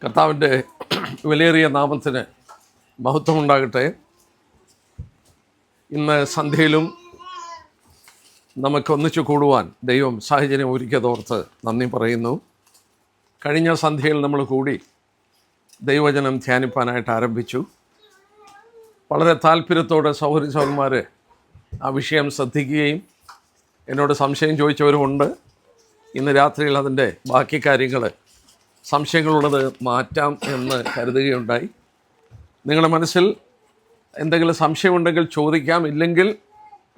കർത്താവിൻ്റെ വിലയേറിയ നാമത്തിന് മഹത്വമുണ്ടാകട്ടെ. ഇന്ന് സന്ധ്യയിലും നമുക്കൊന്നിച്ചു കൂടുവാൻ ദൈവം സാഹചര്യം ഒരുക്കിയതോർത്ത് നന്ദി പറയുന്നു. കഴിഞ്ഞ സന്ധ്യയിൽ നമ്മൾ കൂടി ദൈവവചനം ധ്യാനിപ്പാനായിട്ട് ആരംഭിച്ചു. വളരെ താല്പര്യത്തോടെ സഹോദരി സഹോദരന്മാർ ആ വിഷയം ശ്രദ്ധിക്കുകയും എന്നോട് സംശയം ചോദിച്ചവരുമുണ്ട്. ഇന്ന് രാത്രിയിൽ അതിൻ്റെ ബാക്കി കാര്യങ്ങൾ സംശയങ്ങളുള്ളത് മാറ്റാം എന്ന് കരുതുകയുണ്ടായി. നിങ്ങളുടെ മനസ്സിൽ എന്തെങ്കിലും സംശയമുണ്ടെങ്കിൽ ചോദിക്കാം, ഇല്ലെങ്കിൽ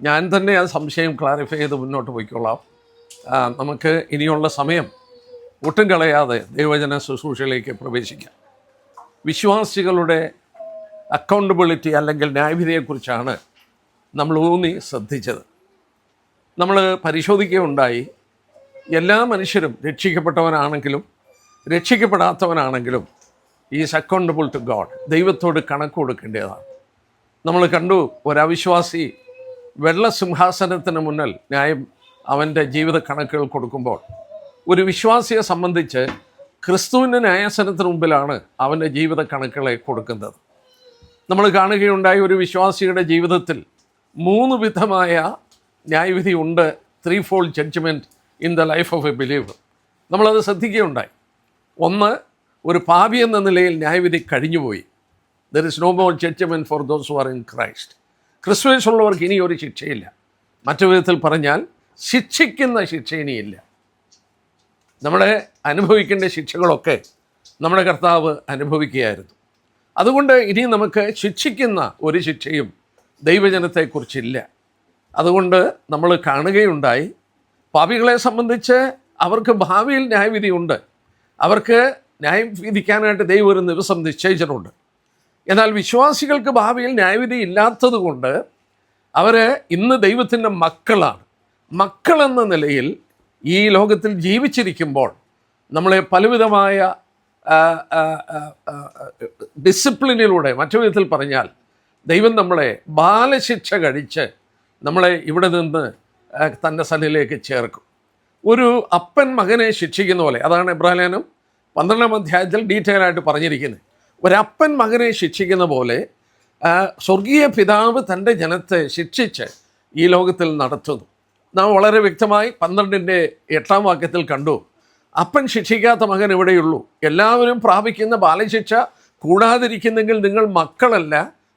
ഞാൻ തന്നെ ആ സംശയം ക്ലാരിഫൈ ചെയ്ത് മുന്നോട്ട് പോയിക്കൊള്ളാം. നമുക്ക് ഇനിയുള്ള സമയം ഒട്ടും കളയാതെ ദൈവവചന ശുശ്രൂഷയിലേക്ക് പ്രവേശിക്കാം. വിശ്വാസികളുടെ അക്കൗണ്ടബിലിറ്റി അല്ലെങ്കിൽ ന്യായവിധിയെക്കുറിച്ചാണ് നമ്മൾ ഊന്നി ശ്രദ്ധിച്ചത്. നമ്മൾ പരിശോധിക്കുകയുണ്ടായി, എല്ലാ മനുഷ്യരും രക്ഷിക്കപ്പെട്ടവനാണെങ്കിലും രക്ഷിക്കപ്പെടാത്തവനാണെങ്കിലും ഈസ് അക്കൗണ്ടബിൾ ടു ഗോഡ്, ദൈവത്തോട് കണക്ക് കൊടുക്കേണ്ടതാണ്. നമ്മൾ കണ്ടു, ഒരവിശ്വാസി വെള്ളസിംഹാസനത്തിന് മുന്നിൽ ന്യായം അവൻ്റെ ജീവിത കണക്കുകൾ കൊടുക്കുമ്പോൾ, ഒരു വിശ്വാസിയെ സംബന്ധിച്ച് ക്രിസ്തുവിൻ്റെ ന്യായാസനത്തിന് മുമ്പിലാണ് അവൻ്റെ ജീവിത കണക്കുകളെ കൊടുക്കുന്നത്. നമ്മൾ കാണുകയുണ്ടായി, ഒരു വിശ്വാസിയുടെ ജീവിതത്തിൽ 3 വിധമായ ന്യായവിധി ഉണ്ട്. 3-fold judgment in the life of a believer. നമ്മളത് ശ്രദ്ധിക്കുകയുണ്ടായി. ഒന്ന്, ഒരു പാപി എന്ന നിലയിൽ ന്യായവിധി കഴിഞ്ഞുപോയി. There is no more judgment for those who are in Christ. ക്രിസ്തുവേശുള്ളവർക്ക് ഇനി ഒരു ശിക്ഷയില്ല. മറ്റു വിധത്തിൽ പറഞ്ഞാൽ ശിക്ഷിക്കുന്ന ശിക്ഷ ഇനിയില്ല. നമ്മളെ അനുഭവിക്കേണ്ട ശിക്ഷകളൊക്കെ നമ്മുടെ കർത്താവ് അനുഭവിക്കുകയായിരുന്നു. അതുകൊണ്ട് ഇനി നമുക്ക് ശിക്ഷിക്കുന്ന ഒരു ശിക്ഷയും ദൈവജനത്തെക്കുറിച്ചില്ല. അതുകൊണ്ട് നമ്മൾ കാണുകയുണ്ടായി, പാപികളെ സംബന്ധിച്ച് അവർക്ക് ഭാവിയിൽ ന്യായവിധിയുണ്ട്. അവർക്ക് ന്യായം വിധിക്കാനായിട്ട് ദൈവം ഒരു ദിവസം നിശ്ചയിച്ചിട്ടുണ്ട്. എന്നാൽ വിശ്വാസികൾക്ക് ഭാവിയിൽ ന്യായവിധി ഇല്ലാത്തത് കൊണ്ട് അവർ ഇന്ന് ദൈവത്തിൻ്റെ മക്കളാണ്. മക്കളെന്ന നിലയിൽ ഈ ലോകത്തിൽ ജീവിച്ചിരിക്കുമ്പോൾ നമ്മളെ പലവിധമായ ഡിസിപ്ലിനിലൂടെ, മറ്റു വിധത്തിൽ പറഞ്ഞാൽ ദൈവം നമ്മളെ ബാലശിക്ഷ കഴിച്ച് നമ്മളെ ഇവിടെ നിന്ന് തൻ്റെ സന്നിധിയിലേക്ക് ചേർക്കും. ഒരു അപ്പൻ മകനെ ശിക്ഷിക്കുന്ന പോലെ, അതാണ് എബ്രായലേഖനം 12-ാം അധ്യായത്തിൽ ഡീറ്റെയിൽ ആയിട്ട് പറഞ്ഞിരിക്കുന്നത്. ഒരപ്പൻ മകനെ ശിക്ഷിക്കുന്ന പോലെ സ്വർഗീയ പിതാവ് തൻ്റെ ജനത്തെ ശിക്ഷിച്ച് ഈ ലോകത്തിൽ നടത്തുന്നു. നാം വളരെ വ്യക്തമായി 12-ന്റെ 8-ാം വാക്യത്തിൽ കണ്ടു, അപ്പൻ ശിക്ഷിക്കാത്ത മകൻ എവിടെയുള്ളൂ? എല്ലാവരും പ്രാപിക്കുന്ന ബാലശിക്ഷ കൂടാതിരിക്കുന്നെങ്കിൽ നിങ്ങൾ മക്കളല്ല,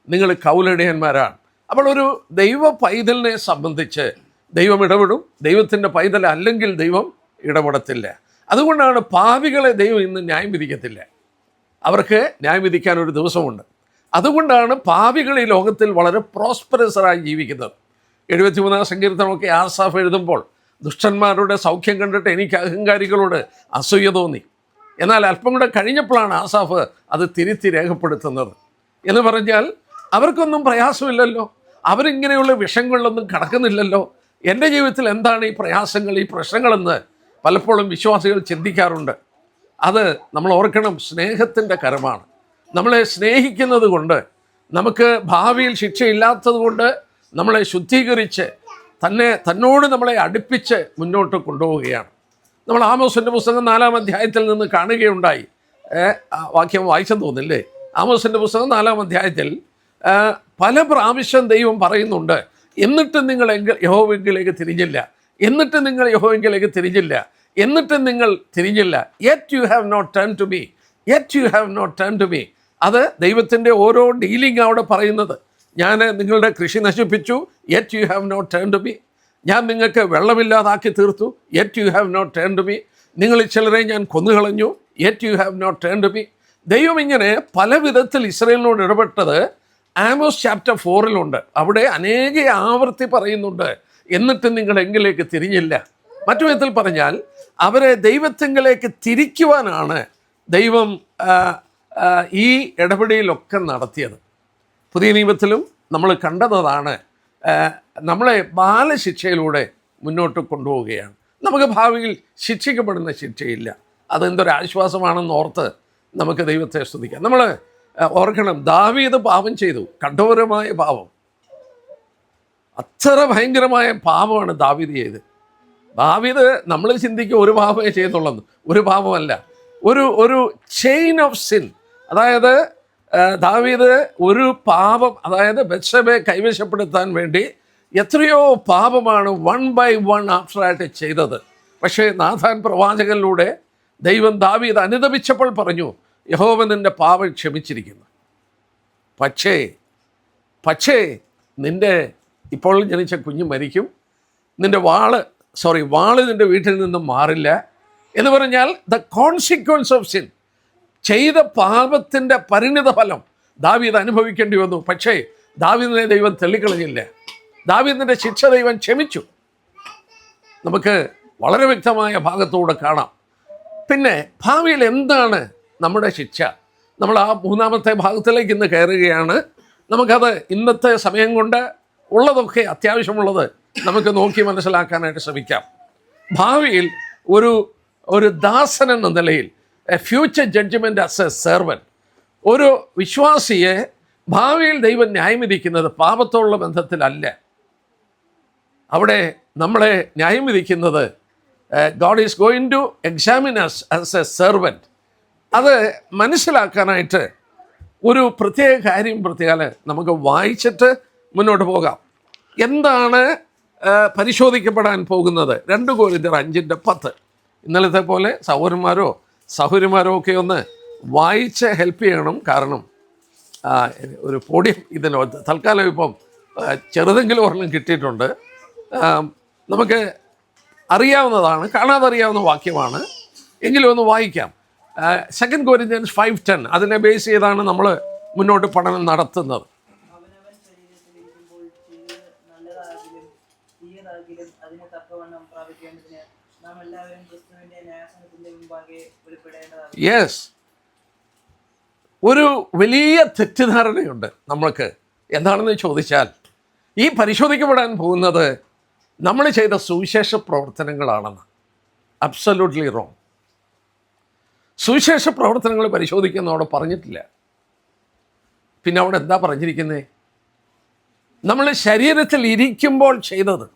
നിങ്ങൾ കൗലടിയന്മാരാണ്. അപ്പോൾ ഒരു ദൈവ പൈതലിനെ സംബന്ധിച്ച് ദൈവം ഇടപെടും. ദൈവത്തിൻ്റെ പൈതൽ അല്ലെങ്കിൽ ദൈവം ഇടപെടത്തില്ല. അതുകൊണ്ടാണ് പാപികളെ ദൈവം ഇന്ന് ന്യായം വിധിക്കത്തില്ല. അവർക്ക് ന്യായം വിധിക്കാൻ ഒരു ദിവസമുണ്ട്. അതുകൊണ്ടാണ് പാപികൾ ഈ ലോകത്തിൽ വളരെ പ്രോസ്പെറസായി ജീവിക്കുന്നത്. 73-ാം സങ്കീർത്തനമൊക്കെ ആസാഫ് എഴുതുമ്പോൾ, ദുഷ്ടന്മാരുടെ സൗഖ്യം കണ്ടിട്ട് എനിക്ക് അഹങ്കാരികളോട് അസൂയ തോന്നി. എന്നാൽ അല്പം കൂടെ കഴിഞ്ഞപ്പോഴാണ് ആസാഫ് അത് തിരുത്തി രേഖപ്പെടുത്തുന്നത്. എന്ന് പറഞ്ഞാൽ അവർക്കൊന്നും പ്രയാസമില്ലല്ലോ, അവരിങ്ങനെയുള്ള വിഷയങ്ങളിലൊന്നും കടക്കുന്നില്ലല്ലോ. എൻ്റെ ജീവിതത്തിൽ എന്താണ് ഈ പ്രയാസങ്ങൾ, ഈ പ്രശ്നങ്ങളെന്ന് പലപ്പോഴും വിശ്വാസികൾ ചിന്തിക്കാറുണ്ട്. അത് നമ്മൾ ഓർക്കണം, സ്നേഹത്തിൻ്റെ കരമാണ്. നമ്മളെ സ്നേഹിക്കുന്നത് കൊണ്ട്, നമുക്ക് ഭാവിയിൽ ശിക്ഷയില്ലാത്തത് കൊണ്ട് നമ്മളെ ശുദ്ധീകരിച്ച് തന്നോട് നമ്മളെ അടുപ്പിച്ച് മുന്നോട്ട് കൊണ്ടുപോവുകയാണ്. നമ്മൾ ആമോസിൻ്റെ പുസ്തകം 4-ാം അധ്യായത്തിൽ നിന്ന് കാണുകയുണ്ടായി. വാക്യം വായിച്ചെന്ന് തോന്നില്ലേ? ആമോസിൻ്റെ പുസ്തകം 4-ാം അധ്യായത്തിൽ പല പ്രാവശ്യം ദൈവം പറയുന്നുണ്ട്, എന്നിട്ടും നിങ്ങൾ യഹോവയെങ്കിലേക്ക് തിരിഞ്ഞില്ല, എന്നിട്ടും നിങ്ങൾ യഹോവയെങ്കിലേക്ക് തിരിഞ്ഞില്ല, എന്നിട്ടും നിങ്ങൾ തിരിഞ്ഞില്ല. Yet you have not turn to me, yet you have not turn to me. അത് ദൈവത്തിൻ്റെ ഓരോ ഡീലിംഗ് അവിടെ പറയുന്നത്. ഞാൻ നിങ്ങളുടെ കൃഷി നശിപ്പിച്ചു, yet you have not turn to me. ഞാൻ നിങ്ങൾക്ക് വെള്ളമില്ലാതാക്കി തീർത്തു, yet you have not turn to me. നിങ്ങളിൽ ചിലരെ ഞാൻ കൊന്നുകളഞ്ഞു, yet you have not turn to me. ദൈവം ഇങ്ങനെ പല വിധത്തിൽ ഇസ്രായേലിനോട് ഇടപെട്ടത് ആമോസ് ചാപ്റ്റർ 4-ലുണ്ട്. അവിടെ അനേക ആവർത്തി പറയുന്നുണ്ട്, എന്നിട്ട് നിങ്ങൾ എങ്കിലേക്ക് തിരിഞ്ഞില്ല. മറ്റു വിധത്തിൽ പറഞ്ഞാൽ അവരെ ദൈവത്തിങ്കിലേക്ക് തിരിക്കുവാനാണ് ദൈവം ഈ ഇടപെടലൊക്കെ നടത്തിയത്. പുതിയ നിയമത്തിലും നമ്മൾ കണ്ടതാണ്, നമ്മളെ ബാലശിക്ഷയിലൂടെ മുന്നോട്ട് കൊണ്ടുപോവുകയാണ്. നമുക്ക് ഭാവിയിൽ ശിക്ഷിക്കപ്പെടുന്ന ശിക്ഷയില്ല. അതെന്തൊരാശ്വാസമാണെന്ന് ഓർത്ത് നമുക്ക് ദൈവത്തെ സ്തുതിക്കാം. നമ്മൾ ഓർക്കണം, ദാവീദ് പാപം ചെയ്തു, കഠോരമായ പാപം, അത്ര ഭയങ്കരമായ പാപമാണ് ദാവീദ് ചെയ്ത്. ദാവീദ് നമ്മൾ ചിന്തിക്കും ഒരു പാപമേ ചെയ്തുള്ളൂ, ഒരു പാപമല്ല. ഒരു ചെയിൻ ഓഫ് സിൻ. അതായത് ദാവീദ് ഒരു പാപം, അതായത് ബത്ശബയെ കൈവശപ്പെടുത്താൻ വേണ്ടി എത്രയോ പാപമാണ് വൺ ബൈ വൺ ആഫ്റ്ററായിട്ട് ചെയ്തത്. പക്ഷേ നാഥാൻ പ്രവാചകനിലൂടെ ദൈവം ദാവീദ് അനുതപിച്ചപ്പോൾ പറഞ്ഞു, യഹോവ നിൻ്റെ പാപം ക്ഷമിച്ചിരിക്കുന്നു. പക്ഷേ നിൻ്റെ ഇപ്പോൾ ജനിച്ച കുഞ്ഞ് മരിക്കും, നിൻ്റെ വാള് നിൻ്റെ വീട്ടിൽ നിന്നും മാറില്ല എന്ന് പറഞ്ഞാൽ ദ കോൺസിക്വൻസ് ഓഫ് സിൻ, ചെയ്ത പാപത്തിൻ്റെ പരിണിത ഫലം ദാവീദ് അനുഭവിക്കേണ്ടി വന്നു. പക്ഷേ ദാവീദിനെ ദൈവം തള്ളിക്കളഞ്ഞില്ല. ദാവീദിൻ്റെ ശിക്ഷ ദൈവം ക്ഷമിച്ചു. നമുക്ക് വളരെ വ്യക്തമായ ഭാഗത്തൂടെ കാണാം. പിന്നെ ഭാവിയിൽ എന്താണ് നമ്മുടെ ശിക്ഷ? നമ്മൾ ആ മൂന്നാമത്തെ ഭാഗത്തിലേക്ക് ഇന്ന് കയറുകയാണ്. നമുക്കത് ഇന്നത്തെ സമയം കൊണ്ട് ഉള്ളതൊക്കെ അത്യാവശ്യമുള്ളത് നമുക്ക് നോക്കി മനസ്സിലാക്കാനായിട്ട് ശ്രമിക്കാം. ഭാവിയിൽ ഒരു ദാസൻ എന്ന നിലയിൽ A future judgment as a servant, ഒരു വിശ്വാസിയെ ഭാവിയിൽ ദൈവം ന്യായം പാപത്തോടുള്ള ബന്ധത്തിലല്ല. അവിടെ നമ്മളെ ന്യായം വിധിക്കുന്നത് God is going to examine us as a servant. അത് മനസ്സിലാക്കാനായിട്ട് ഒരു പ്രത്യേക കാര്യം നമുക്ക് വായിച്ചിട്ട് മുന്നോട്ട് പോകാം. എന്താണ് പരിശോധിക്കപ്പെടാൻ പോകുന്നത്? 2 കൊരിന്ത്യർ 5:10. ഇന്നലത്തെ പോലെ സഹോദരന്മാരോ ഒക്കെ ഒന്ന് വായിച്ച് ഹെൽപ്പ് ചെയ്യണം. കാരണം ഒരു പോഡിയം ഇതിന് തൽക്കാലം ഇപ്പം ചെറുതെങ്കിലും ഒരെണ്ണം കിട്ടിയിട്ടുണ്ട്. നമുക്ക് അറിയാവുന്നതാണ്, കാണാതെ അറിയാവുന്ന വാക്യമാണ്, എങ്കിലും ഒന്ന് വായിക്കാം. 2 കൊരിന്ത്യൻസ് 5:10 അതിനെ ബേസ് ചെയ്താണ് നമ്മൾ മുന്നോട്ട് പഠനം നടത്തുന്നത്. യെസ്, ഒരു വലിയ തെറ്റിദ്ധാരണയുണ്ട് നമ്മൾക്ക്. എന്താണെന്ന് ചോദിച്ചാൽ, ഈ പരിശോധിക്കപ്പെടാൻ പോകുന്നത് നമ്മൾ ചെയ്ത സുവിശേഷ പ്രവർത്തനങ്ങളാണെന്ന്. Absolutely wrong. സുവിശേഷ പ്രവർത്തനങ്ങൾ പരിശോധിക്കുന്ന അവിടെ പറഞ്ഞിട്ടില്ല. പിന്നെ അവിടെ എന്താ പറഞ്ഞിരിക്കുന്നത്? നമ്മൾ ശരീരത്തിൽ ഇരിക്കുമ്പോൾ ചെയ്തത്.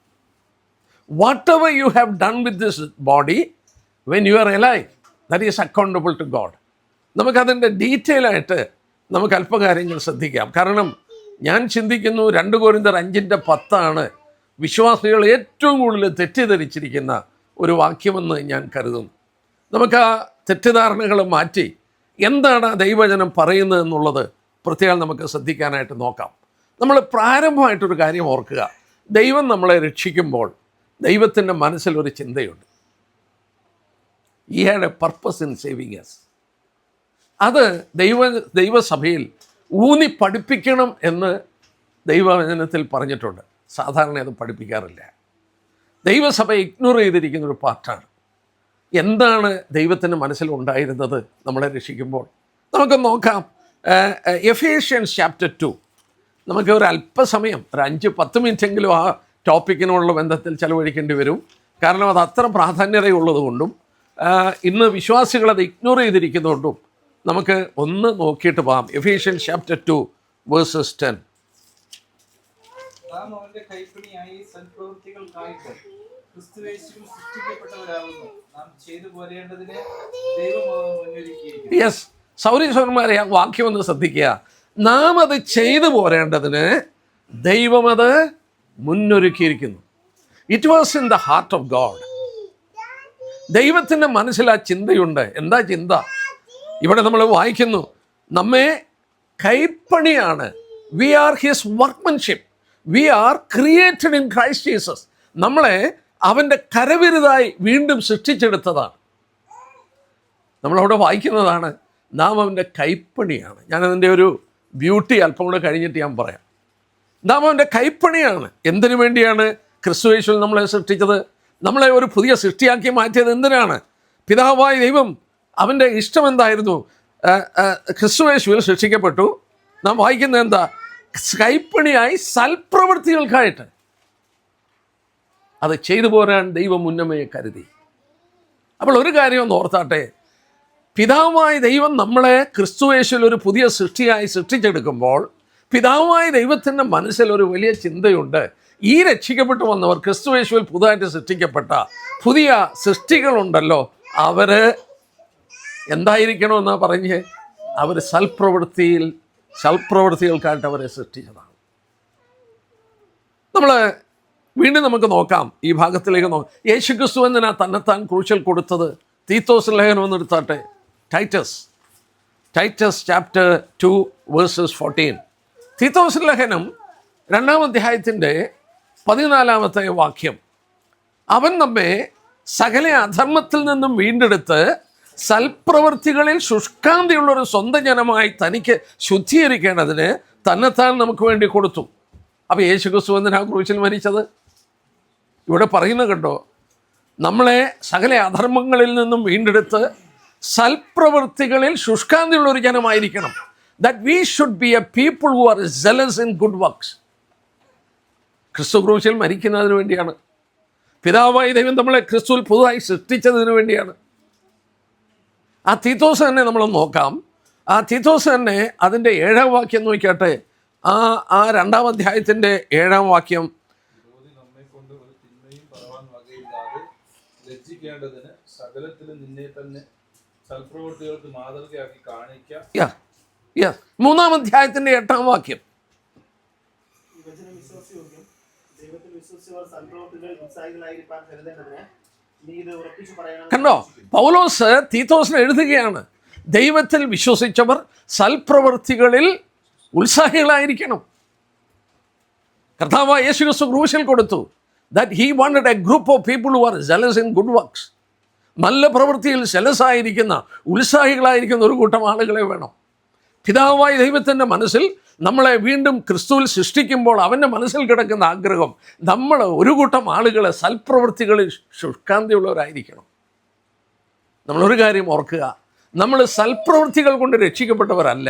Whatever you have done with this body when you are alive, that is accountable to God. നമുക്കതിൻ്റെ ഡീറ്റെയിലായിട്ട് നമുക്ക് അല്പകാര്യങ്ങൾ ശ്രദ്ധിക്കാം. കാരണം ഞാൻ ചിന്തിക്കുന്നു 2 കൊരിന്ത്യർ 5:10 വിശ്വാസികൾ ഏറ്റവും കൂടുതൽ തെറ്റിദ്ധരിച്ചിരിക്കുന്ന ഒരു വാക്യമെന്ന് ഞാൻ കരുതുന്നു. നമുക്ക് ആ തെറ്റിദ്ധാരണകൾ മാറ്റി എന്താണ് ദൈവവചനം പറയുന്നത് എന്നുള്ളത് പ്രത്യേകം നമുക്ക് ശ്രദ്ധിക്കാനായിട്ട് നോക്കാം. നമ്മൾ പ്രാരംഭമായിട്ടൊരു കാര്യം ഓർക്കുക. ദൈവം നമ്മളെ രക്ഷിക്കുമ്പോൾ ദൈവത്തിൻ്റെ മനസ്സിലൊരു ചിന്തയുണ്ട്. He had a purpose in saving us. അത് ദൈവസഭയിൽ ഊന്നി പഠിപ്പിക്കണം എന്ന് ദൈവവചനത്തിൽ പറഞ്ഞിട്ടുണ്ട്. സാധാരണ അത് പഠിപ്പിക്കാറില്ല. ദൈവസഭ ഇഗ്നോർ ചെയ്തിരിക്കുന്നൊരു പാർട്ടാണ്. എന്താണ് ദൈവത്തിൻ്റെ മനസ്സിലുണ്ടായിരുന്നത് നമ്മളെ രക്ഷിക്കുമ്പോൾ? നമുക്ക് നോക്കാം. Ephesians chapter 2. നമുക്ക് ഒരു അല്പസമയം, ഒരു 5-10 മിനിറ്റെങ്കിലും ആ ടോപ്പിക്കിനുള്ള ബന്ധത്തിൽ ചെലവഴിക്കേണ്ടി വരും. കാരണം അത് അത്ര പ്രാധാന്യതയുള്ളത് കൊണ്ടും ഇന്ന് വിശ്വാസികൾ അത് ഇഗ്നോർ ചെയ്തിരിക്കുന്നതുകൊണ്ടും നമുക്ക് ഒന്ന് നോക്കിയിട്ട് പോകാം. Ephesians chapter 2 versus 10. യെസ്, സൗരീശ്വരന്മാരെ ആ വാക്യം ഒന്ന് ശ്രദ്ധിക്കുക. നാം അത് ചെയ്തു പോരേണ്ടതിന് ദൈവം അത് മുന്നൊരുക്കിയിരിക്കുന്നു. It was in the heart of God. ദൈവത്തിൻ്റെ മനസ്സിൽ ആ ചിന്തയുണ്ട്. എന്താ ചിന്ത? ഇവിടെ നമ്മൾ വായിക്കുന്നു, നമ്മെ കൈപ്പണിയാണ്. We are his workmanship, we are created in Christ Jesus. നമ്മളെ അവൻ്റെ കരവിരുതായി വീണ്ടും സൃഷ്ടിച്ചെടുത്തതാണ്. നമ്മളവിടെ വായിക്കുന്നതാണ്, നാം അവൻ്റെ കൈപ്പണിയാണ്. ഞാനതിൻ്റെ ഒരു ബ്യൂട്ടി അല്പം കൂടെ കഴിഞ്ഞിട്ട് ഞാൻ പറയാം. നാം അവൻ്റെ കൈപ്പണിയാണ്. എന്തിനു വേണ്ടിയാണ് ക്രിസ്തുയേശുവിൽ നമ്മളെ സൃഷ്ടിച്ചത്? നമ്മളെ ഒരു പുതിയ സൃഷ്ടിയാക്കി മാറ്റിയത് എന്തിനാണ്? പിതാവായ ദൈവം അവൻ്റെ ഇഷ്ടം എന്തായിരുന്നു? ക്രിസ്തുയേശുവിൽ സൃഷ്ടിക്കപ്പെട്ടു. നാം വായിക്കുന്നത് എന്താ? കൈപ്പണിയായി സൽപ്രവൃത്തികൾക്കായിട്ട്. അത് ചെയ്തു പോരാൻ ദൈവം മുന്നമേ കരുതി. അപ്പോൾ ഒരു കാര്യം ഒന്ന് ഓർത്താട്ടെ, പിതാവായ ദൈവം നമ്മളെ ക്രിസ്തുയേശുവിൽ ഒരു പുതിയ സൃഷ്ടിയായി സൃഷ്ടിച്ചെടുക്കുമ്പോൾ പിതാവായ ദൈവത്തിൻ്റെ മനസ്സിലൊരു വലിയ ചിന്തയുണ്ട്. ഈ രക്ഷിക്കപ്പെട്ടു വന്നവർ, ക്രിസ്തുയേശുവിൽ പുതുതായിട്ട് സൃഷ്ടിക്കപ്പെട്ട പുതിയ സൃഷ്ടികളുണ്ടല്ലോ, അവർ എന്തായിരിക്കണമെന്നാണ് പറഞ്ഞ് അവർ സൽപ്രവൃത്തികൾക്കായിട്ട് അവരെ സൃഷ്ടിച്ചതാണ്. നമ്മൾ വീണ്ടും നമുക്ക് നോക്കാം, ഈ ഭാഗത്തിലേക്ക് നോക്കാം. യേശുക്രിസ്തു എന്തിനാ തന്നെത്താൻ ക്രൂശിൽ കൊടുത്തത്? തീത്തോസ് ലേഖനം ഒന്നെടുത്താട്ടെ. Titus chapter 2 verses 14. തീത്തോസ് ലേഖനം 2-ാം അധ്യായത്തിൻ്റെ 14-ാമത്തെ വാക്യം. അവൻ നമ്മെ സകല അധർമ്മത്തിൽ നിന്നും വീണ്ടെടുത്ത് സൽപ്രവൃത്തികളിൽ ശുഷ്കാന്തിയുള്ളൊരു സ്വന്തം ജനമായി തനിക്ക് ശുദ്ധീകരിക്കേണ്ടതിന് തന്നെത്താൻ നമുക്ക് വേണ്ടി കൊടുത്തു. അപ്പോൾ യേശുക്രിസ്തു എന്തിനാ ക്രൂശിൽ മരിച്ചത്? ഇവിടെ പറയുന്നത് കണ്ടോ, നമ്മളെ സകല അധർമ്മങ്ങളിൽ നിന്നും വീണ്ടെടുത്ത് സൽപ്രവൃത്തികളിൽ ശുഷ്കാന്തിയുള്ളൊരു ജനമായിരിക്കണം. That we should be a people who are zealous in good works. ക്രിസ്തു ക്രൂശിൽ മരിക്കുന്നതിന് വേണ്ടിയാണ്. പിതാവായ ദൈവം നമ്മളെ ക്രിസ്തുവിൽ പുതുതായി സൃഷ്ടിച്ചതിന് വേണ്ടിയാണ്. ആ തീത്തോസ് തന്നെ നമ്മൾ നോക്കാം. ആ തീത്തോസ് തന്നെ അതിൻ്റെ 7-ാം വാക്യം നോക്കിയാട്ടെ. ആ 2-ാം അധ്യായത്തിൻ്റെ 7-ാം വാക്യം. യാ 3-ാം അധ്യായത്തിൻ്റെ 8-ാം വാക്യം. കണ്ടോ, പൗലോസ് തീത്തോസിന് എഴുതുകയാണ്, ദൈവത്തിൽ വിശ്വസിച്ചവർ സൽപ്രവൃത്തികളിൽ ഉത്സാഹികളായിരിക്കണം. കർത്താവായ യേശുക്രിസ്തു ക്രൂശിൽ കൊടുത്തു. that he wanted a group of people who are zealous in good works. നല്ല പ്രവൃത്തിയിൽ സെലസായിരിക്കുന്ന, ഉത്സാഹികളായിരിക്കുന്ന ഒരു കൂട്ടം ആളുകളെ വേണം. പിതാവായ ദൈവത്തിൻ്റെ മനസ്സിൽ നമ്മളെ വീണ്ടും ക്രിസ്തുവിൽ സൃഷ്ടിക്കുമ്പോൾ അവൻ്റെ മനസ്സിൽ കിടക്കുന്ന ആഗ്രഹം നമ്മൾ ഒരു കൂട്ടം ആളുകളെ സൽപ്രവൃത്തികളിൽ ശുഷ്കാന്തിയുള്ളവരായിരിക്കണം. നമ്മളൊരു കാര്യം ഓർക്കുക, നമ്മൾ സൽപ്രവൃത്തികൾ കൊണ്ട് രക്ഷിക്കപ്പെട്ടവരല്ല.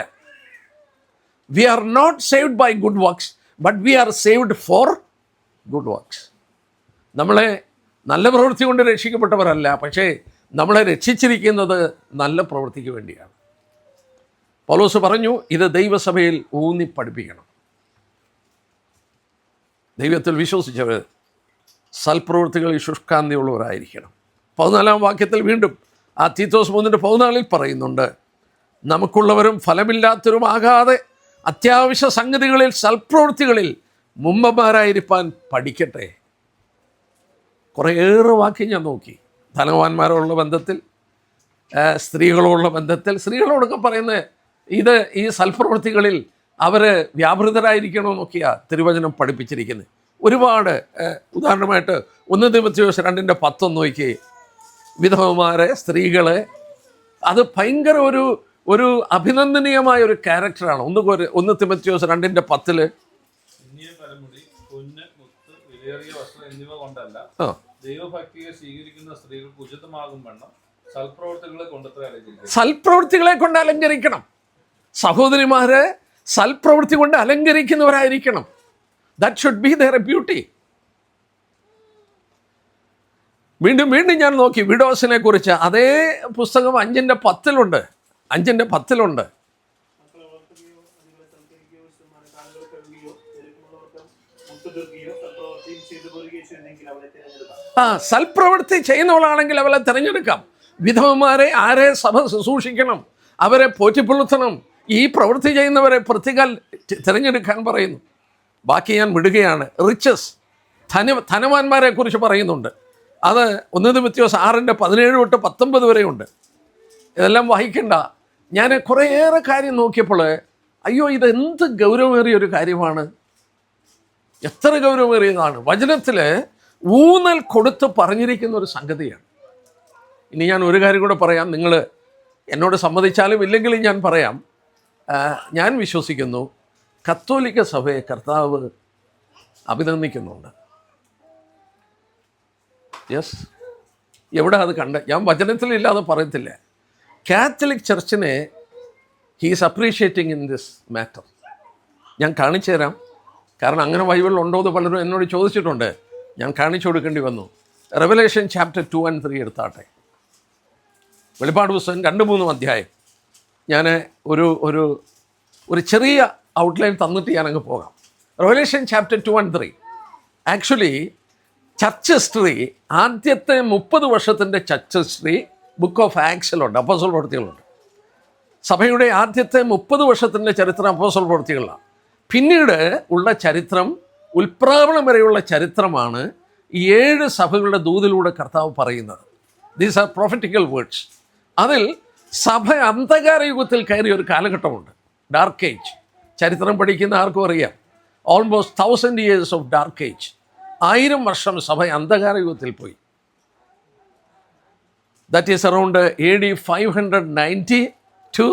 We are not saved by good works, but we are saved for good works. നമ്മളെ നല്ല പ്രവൃത്തി കൊണ്ട് രക്ഷിക്കപ്പെട്ടവരല്ല, പക്ഷേ നമ്മളെ രക്ഷിച്ചിരിക്കുന്നത് നല്ല പ്രവൃത്തിക്ക് വേണ്ടിയാണ്. പൗലോസ് പറഞ്ഞു, ഇത് ദൈവസഭയിൽ ഊന്നി പഠിപ്പിക്കണം. ദൈവത്തിൽ വിശ്വസിച്ചവർ സൽപ്രവൃത്തികളിൽ ശുഷ്കാന്തിയുള്ളവരായിരിക്കണം. 14-ാം വാക്യത്തിൽ വീണ്ടും ആ തീത്തോസ് 3:14 പറയുന്നുണ്ട്, നമുക്കുള്ളവരും ഫലമില്ലാത്തവരുമാകാതെ അത്യാവശ്യ സംഗതികളിൽ സൽപ്രവൃത്തികളിൽ മുമ്പന്മാരായിരിക്കാൻ പഠിക്കട്ടെ. കുറേയേറെ വാക്യം ഞാൻ നോക്കി. ധനവാന്മാരോടുള്ള ബന്ധത്തിൽ, സ്ത്രീകളോടുള്ള ബന്ധത്തിൽ, സ്ത്രീകളോടൊക്കെ പറയുന്നത് ഇത് ഈ സൽപ്രവൃത്തികളിൽ അവർ വ്യാപൃതരായിരിക്കണമെന്നൊക്കെയാണ് തിരുവചനം പഠിപ്പിച്ചിരിക്കുന്നത്. ഒരുപാട് ഉദാഹരണമായിട്ട് 1 തിമോഥെയോസ് 2:10 നോക്കി, വിധവമാരെ, സ്ത്രീകളെ, അത് ഭയങ്കര ഒരു അഭിനന്ദനീയമായ ഒരു ക്യാരക്ടറാണ്. 1 തിമോഥെയോസ് 2:10 സൽപ്രവൃത്തികളെ കൊണ്ട് അലങ്കരിക്കണം. സഹോദരിമാരെ സൽപ്രവൃത്തി കൊണ്ട് അലങ്കരിക്കുന്നവരായിരിക്കണം. That should be their beauty. വീണ്ടും ഞാൻ നോക്കി വിഡോസിനെ കുറിച്ച്. അതേ പുസ്തകം 5:10 5:10 സൽപ്രവൃത്തി ചെയ്യുന്നവളാണെങ്കിൽ അവളെ തിരഞ്ഞെടുക്കാം. വിധവമാരെ, ആരെ സഭ ശുശ്രൂഷിക്കണം, അവരെ പോറ്റിപ്പുലർത്തണം. ഈ പ്രവൃത്തി ചെയ്യുന്നവരെ പ്രത്യേകം തിരഞ്ഞെടുക്കാൻ പറയുന്നു. ബാക്കി ഞാൻ വിടുകയാണ്. റിച്ചസ്, ധനവാന്മാരെ കുറിച്ച് പറയുന്നുണ്ട്. അത് 1 തിമോഥെയോസ് 6:17-19 വരെയുണ്ട്. ഇതെല്ലാം വായിക്കണ്ട. ഞാൻ കുറേയേറെ കാര്യം നോക്കിയപ്പോൾ അയ്യോ, ഇതെന്ത് ഗൗരവമേറിയൊരു കാര്യമാണ്, എത്ര ഗൗരവമേറിയതാണ്. വചനത്തിൽ ഊന്നൽ കൊടുത്ത് പറഞ്ഞിരിക്കുന്ന ഒരു സംഗതിയാണ്. ഇനി ഞാൻ ഒരു കാര്യം കൂടെ പറയാം. നിങ്ങൾ എന്നോട് സമ്മതിച്ചാലും ഇല്ലെങ്കിലും ഞാൻ പറയാം. ഞാൻ വിശ്വസിക്കുന്നു കത്തോലിക്ക സഭയെ കർത്താവ് അഭിനന്ദിക്കുന്നുണ്ട്. യെസ്, എവിടെ അത് കണ്ട്? ഞാൻ വചനത്തിലില്ലാതെ പറയത്തില്ല. കാത്തലിക് ചർച്ചിനെ he's appreciating in this matter. ഞാൻ കാണിച്ചു തരാം. കാരണം അങ്ങനെ ബൈബിളിൽ ഉണ്ടോ എന്ന് പലരും എന്നോട് ചോദിച്ചിട്ടുണ്ട്. ഞാൻ കാണിച്ചു കൊടുക്കേണ്ടി വന്നു. Revelation chapter 2 and 3 എടുത്താട്ടെ. വെളിപ്പാട് പുസ്തകം 2-3 അധ്യായം. ഞാൻ ഒരു ചെറിയ ഔട്ട്ലൈൻ തന്നിട്ട് ഞാനങ്ങ് പോകാം. Revelation chapter 2 and 3. Actually church history, ആദ്യത്തെ 30 വർഷത്തിൻ്റെ ചർച്ച് ഹിസ്റ്ററി ബുക്ക് ഓഫ് ആക്സിലുണ്ട്, അപ്പോസ്തല പ്രവൃത്തികളുണ്ട്. സഭയുടെ ആദ്യത്തെ 30 വർഷത്തിൻ്റെ ചരിത്രം അപ്പോസ്തല പ്രവൃത്തികളാണ്. പിന്നീട് ഉള്ള ചരിത്രം, ഉൽപ്രാവണം വരെയുള്ള ചരിത്രമാണ് 7 സഭകളുടെ ദൂതിലൂടെ കർത്താവ് പറയുന്നത്. These are prophetical words. അതിൽ സഭ അന്ധകാര യുഗത്തിൽ കയറിയ ഒരു കാലഘട്ടമുണ്ട്, ഡാർക്ക് ഏജ്. ചരിത്രം പഠിക്കുന്ന ആർക്കും അറിയാം. Almost 1000 years of dark age. 1000 വർഷം സഭ അന്ധകാര യുഗത്തിൽ പോയി. That is around AD 590 to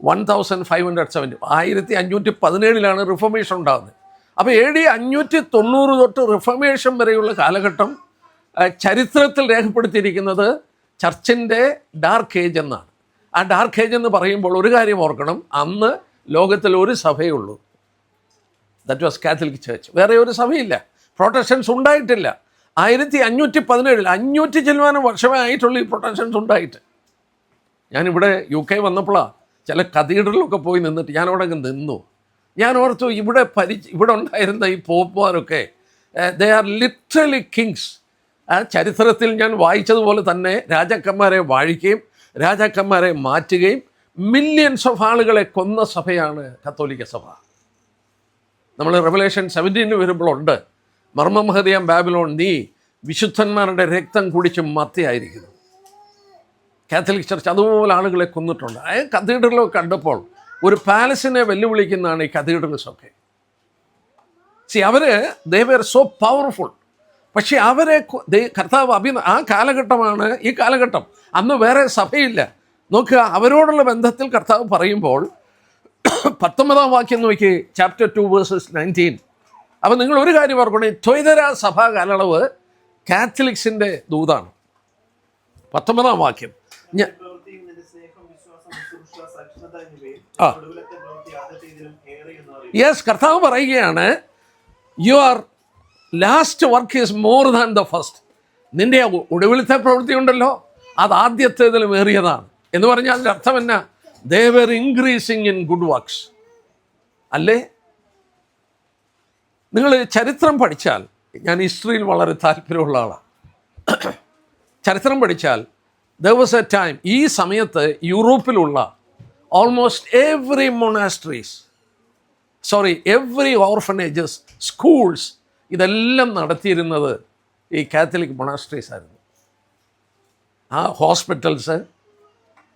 1570. 1517 reformation ഉണ്ടാകുന്നത്. അപ്പോൾ AD 590 തൊട്ട് റിഫോർമേഷൻ വരെയുള്ള കാലഘട്ടം ചരിത്രത്തിൽ രേഖപ്പെടുത്തിയിരിക്കുന്നത് ചർച്ചിൻ്റെ ഡാർക്ക് ഏജ് എന്നാണ്. ആ ഡാർക്ക് ഏജ് എന്ന് പറയുമ്പോൾ ഒരു കാര്യം ഓർക്കണം, അന്ന് ലോകത്തിൽ ഒരു സഭയേ ഉള്ളൂ. That was Catholic church. വേറെ ഒരു സഭയില്ല. പ്രൊട്ടസ്റ്റൻസ് ഉണ്ടായിട്ടില്ല. 1517 500 ചില്ലുവാനും വർഷമേ ആയിട്ടുള്ളൂ ഈ പ്രൊട്ടസ്റ്റൻസ് ഉണ്ടായിട്ട്. ഞാനിവിടെ UK വന്നപ്പോഴാണ് ചില കത്തീഡ്രലൊക്കെ പോയി നിന്നിട്ട് ഞാനവിടെ നിന്നു. ഞാൻ ഓർത്തു, ഇവിടെ ഉണ്ടായിരുന്ന ഈ പോപ്പുമാരൊക്കെ ദേ ആർ ലിറ്ററലി കിങ്സ്. ആ ചരിത്രത്തിൽ ഞാൻ വായിച്ചതുപോലെ തന്നെ രാജാക്കന്മാരെ വാഴിക്കുകയും രാജാക്കന്മാരെ മാറ്റുകയും മില്യൺസ് ഓഫ് ആളുകളെ കൊന്ന സഭയാണ് കത്തോലിക്ക സഭ. നമ്മൾ റെവലേഷൻ 17 വരുമ്പോഴുണ്ട്, മർമ്മമഹതിയാം ബാബിലോൺ, നീ വിശുദ്ധന്മാരുടെ രക്തം കുടിച്ച് മത്തിയായിരിക്കുന്നു. കാത്തലിക് ചർച്ച് അതുപോലെ ആളുകളെ കൊന്നിട്ടുണ്ട്. ആ കത്തീഡ്രലൊക്കെ കണ്ടപ്പോൾ ഒരു പാലസിനെ വെല്ലുവിളിക്കുന്നതാണ് ഈ കത്തീഡ്രൽസൊക്കെ. they were so powerful. പക്ഷേ അവരെ കർത്താവ് ആ കാലഘട്ടമാണ് ഈ കാലഘട്ടം. അന്ന് വേറെ സഭയില്ല. നോക്കുക, അവരോടുള്ള ബന്ധത്തിൽ കർത്താവ് പറയുമ്പോൾ 19 വാക്യം നോക്കി, ചാപ്റ്റർ 2 verses 19. അപ്പോൾ നിങ്ങൾ ഒരു കാര്യം ഓർക്കണം, ത്വൈതര സഭാ കാലയളവ് കാത്തലിക്സിൻ്റെ ദൂതാണ്. 19 വാക്യം. യെസ്, കർത്താവ് പറയുകയാണ്, your last work is more than the first. നിൻ്റെ ഒടുവിലത്തെ പ്രവൃത്തി ഉണ്ടല്ലോ, അത് ആദ്യത്തേതിലും ഏറിയതാണ്. എന്ന് പറഞ്ഞാൽ അതിൻ്റെ അർത്ഥം എന്നാ? They were increasing in good works. അല്ലേ? നിങ്ങൾ ചരിത്രം പഠിച്ചാൽ, ഞാൻ ഹിസ്റ്ററിയിൽ വളരെ താല്പര്യമുള്ള ആളാണ്. ചരിത്രം പഠിച്ചാൽ there was a time, ഈ സമയത്ത് യൂറോപ്പിലുള്ള ഓൾമോസ്റ്റ് എവറി ഓർഫനേജസ്, സ്കൂൾസ്, ഇതെല്ലാം നടത്തിയിരുന്നത് ഈ കാത്തലിക് മൊണാസ്ട്രീസ് ആയിരുന്നു. ആ ഹോസ്പിറ്റൽസ്,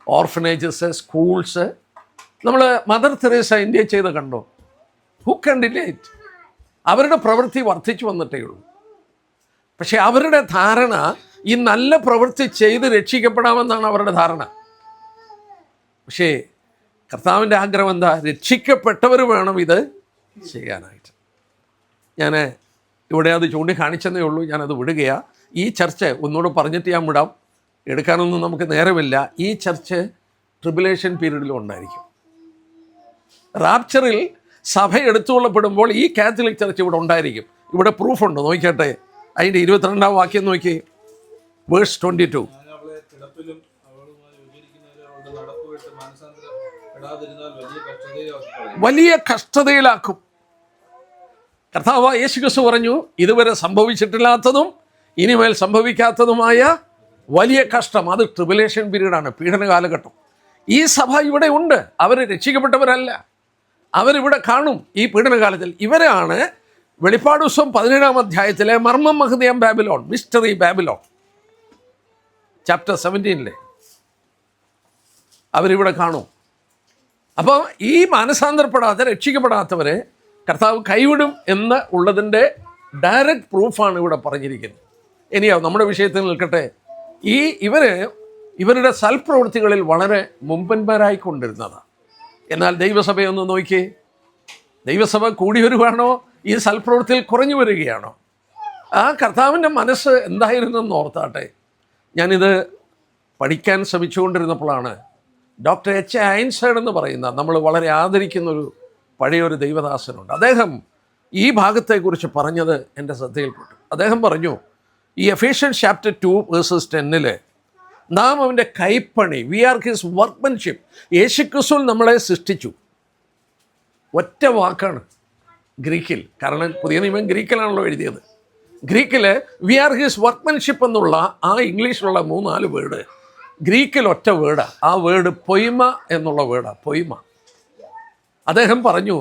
ഓർഫനേജസ്, സ്കൂൾസ്. നമ്മൾ മദർ തെരേസ ഇന്ത്യ ചെയ്ത് കണ്ടോ? ഹു കൺ ഡിലേറ്റ്? അവരുടെ പ്രവൃത്തി വർദ്ധിച്ചു വന്നിട്ടേ ഉള്ളൂ. പക്ഷേ അവരുടെ ധാരണ ഈ നല്ല പ്രവൃത്തി ചെയ്ത് രക്ഷിക്കപ്പെടാമെന്നാണ് അവരുടെ ധാരണ. പക്ഷേ കർത്താവിൻ്റെ ആഗ്രഹം എന്താ? രക്ഷിക്കപ്പെട്ടവർ വേണം ഇത് ചെയ്യാനായിട്ട്. ഞാൻ ഇവിടെ അത് ചൂണ്ടിക്കാണിച്ചെന്നേ ഉള്ളൂ, ഞാനത് വിടുകയാണ്. ഈ ചർച്ച ഒന്നുകൂടെ പറഞ്ഞിട്ട് ഞാൻ വിടാം, എടുക്കാനൊന്നും നമുക്ക് നേരമില്ല. ഈ ചർച്ച് ട്രിബുലേഷൻ പീരീഡിലും ഉണ്ടായിരിക്കും. റാപ്ചറിൽ സഭ എടുത്തുകൊള്ളപ്പെടുമ്പോൾ ഈ കാത്തലിക് ചർച്ച് ഇവിടെ ഉണ്ടായിരിക്കും. ഇവിടെ പ്രൂഫുണ്ട്, നോക്കിക്കട്ടെ. അതിൻ്റെ 22 വാക്യം നോക്കി, വേഴ്സ് 22. വലിയ കഷ്ടതയിലാക്കും. കർത്താവ് യേശുക്രിസ്തു പറഞ്ഞു, ഇതുവരെ സംഭവിച്ചിട്ടില്ലാത്തതും ഇനിമേൽ സംഭവിക്കാത്തതുമായ വലിയ കഷ്ടം. അത് ട്രിബുലേഷൻ പീരീഡാണ്, പീഡന കാലഘട്ടം. ഈ സഭ ഇവിടെ ഉണ്ട്. അവർ രക്ഷിക്കപ്പെട്ടവരല്ല, അവരിവിടെ കാണും ഈ പീഡനകാലത്തിൽ. ഇവരാണ് വെളിപ്പാട് പുസ്തകം 17 അധ്യായത്തിലെ മർമ്മം മഹതിയാം ബാബിലോൺ, മിസ്റ്ററി ബാബിലോൺ, ചാപ്റ്റർ 17 അവരിവിടെ കാണും. അപ്പോൾ ഈ മാനസാന്തരപ്പെടാത്ത, രക്ഷിക്കപ്പെടാത്തവരെ കർത്താവ് കൈവിടും എന്ന് ഉള്ളതിൻ്റെ ഡയറക്റ്റ് പ്രൂഫാണ് ഇവിടെ പറഞ്ഞിരിക്കുന്നത്. ഇനിയോ നമ്മുടെ വിഷയത്തിൽ നിൽക്കട്ടെ. ഇവരുടെ സൽപ്രവൃത്തികളിൽ വളരെ മുമ്പന്മാരായിക്കൊണ്ടിരുന്നതാണ്. എന്നാൽ ദൈവസഭയൊന്ന് നോക്കി, ദൈവസഭ കൂടി വരുവാണോ ഈ സൽപ്രവൃത്തിയിൽ കുറഞ്ഞു വരികയാണോ? ആ കർത്താവിൻ്റെ മനസ്സ് എന്തായിരുന്നെന്ന് ഓർത്താട്ടെ. ഞാനിത് പഠിക്കാൻ ശ്രമിച്ചുകൊണ്ടിരുന്നപ്പോഴാണ് ഡോക്ടർ H. ഐൻസ്റ്റൈൻ എന്ന് പറയുന്ന നമ്മൾ വളരെ ആദരിക്കുന്നൊരു പഴയൊരു ദൈവദാസനുണ്ട്. അദ്ദേഹം ഈ ഭാഗത്തെക്കുറിച്ച് പറഞ്ഞത് എൻ്റെ ശ്രദ്ധയിൽപ്പെട്ടു. അദ്ദേഹം പറഞ്ഞു, ഈ എഫേഷ്യൻസ് ചാപ്റ്റർ 2 verses 10 നാം അവൻ്റെ കൈപ്പണി, വി ആർ ഹിസ് വർക്ക്മെൻഷിപ്പ്. യേശുക്രിസ്തുവിൽ നമ്മളെ സൃഷ്ടിച്ചു. ഒറ്റ വാക്കാണ് ഗ്രീക്കിൽ, കാരണം പുതിയ നിയമം ഗ്രീക്കിലാണല്ലോ എഴുതിയത്. ഗ്രീക്കിൽ വി ആർ ഹിസ് വർക്ക്മെൻഷിപ്പ് എന്നുള്ള ആ ഇംഗ്ലീഷിലുള്ള 3-4 വേർഡ് ഗ്രീക്കിൽ ഒറ്റ വേർഡാണ്. ആ വേർഡ് പൊയ്മ എന്നുള്ള വേർഡാണ്, പൊയ്മ. അദ്ദേഹം പറഞ്ഞു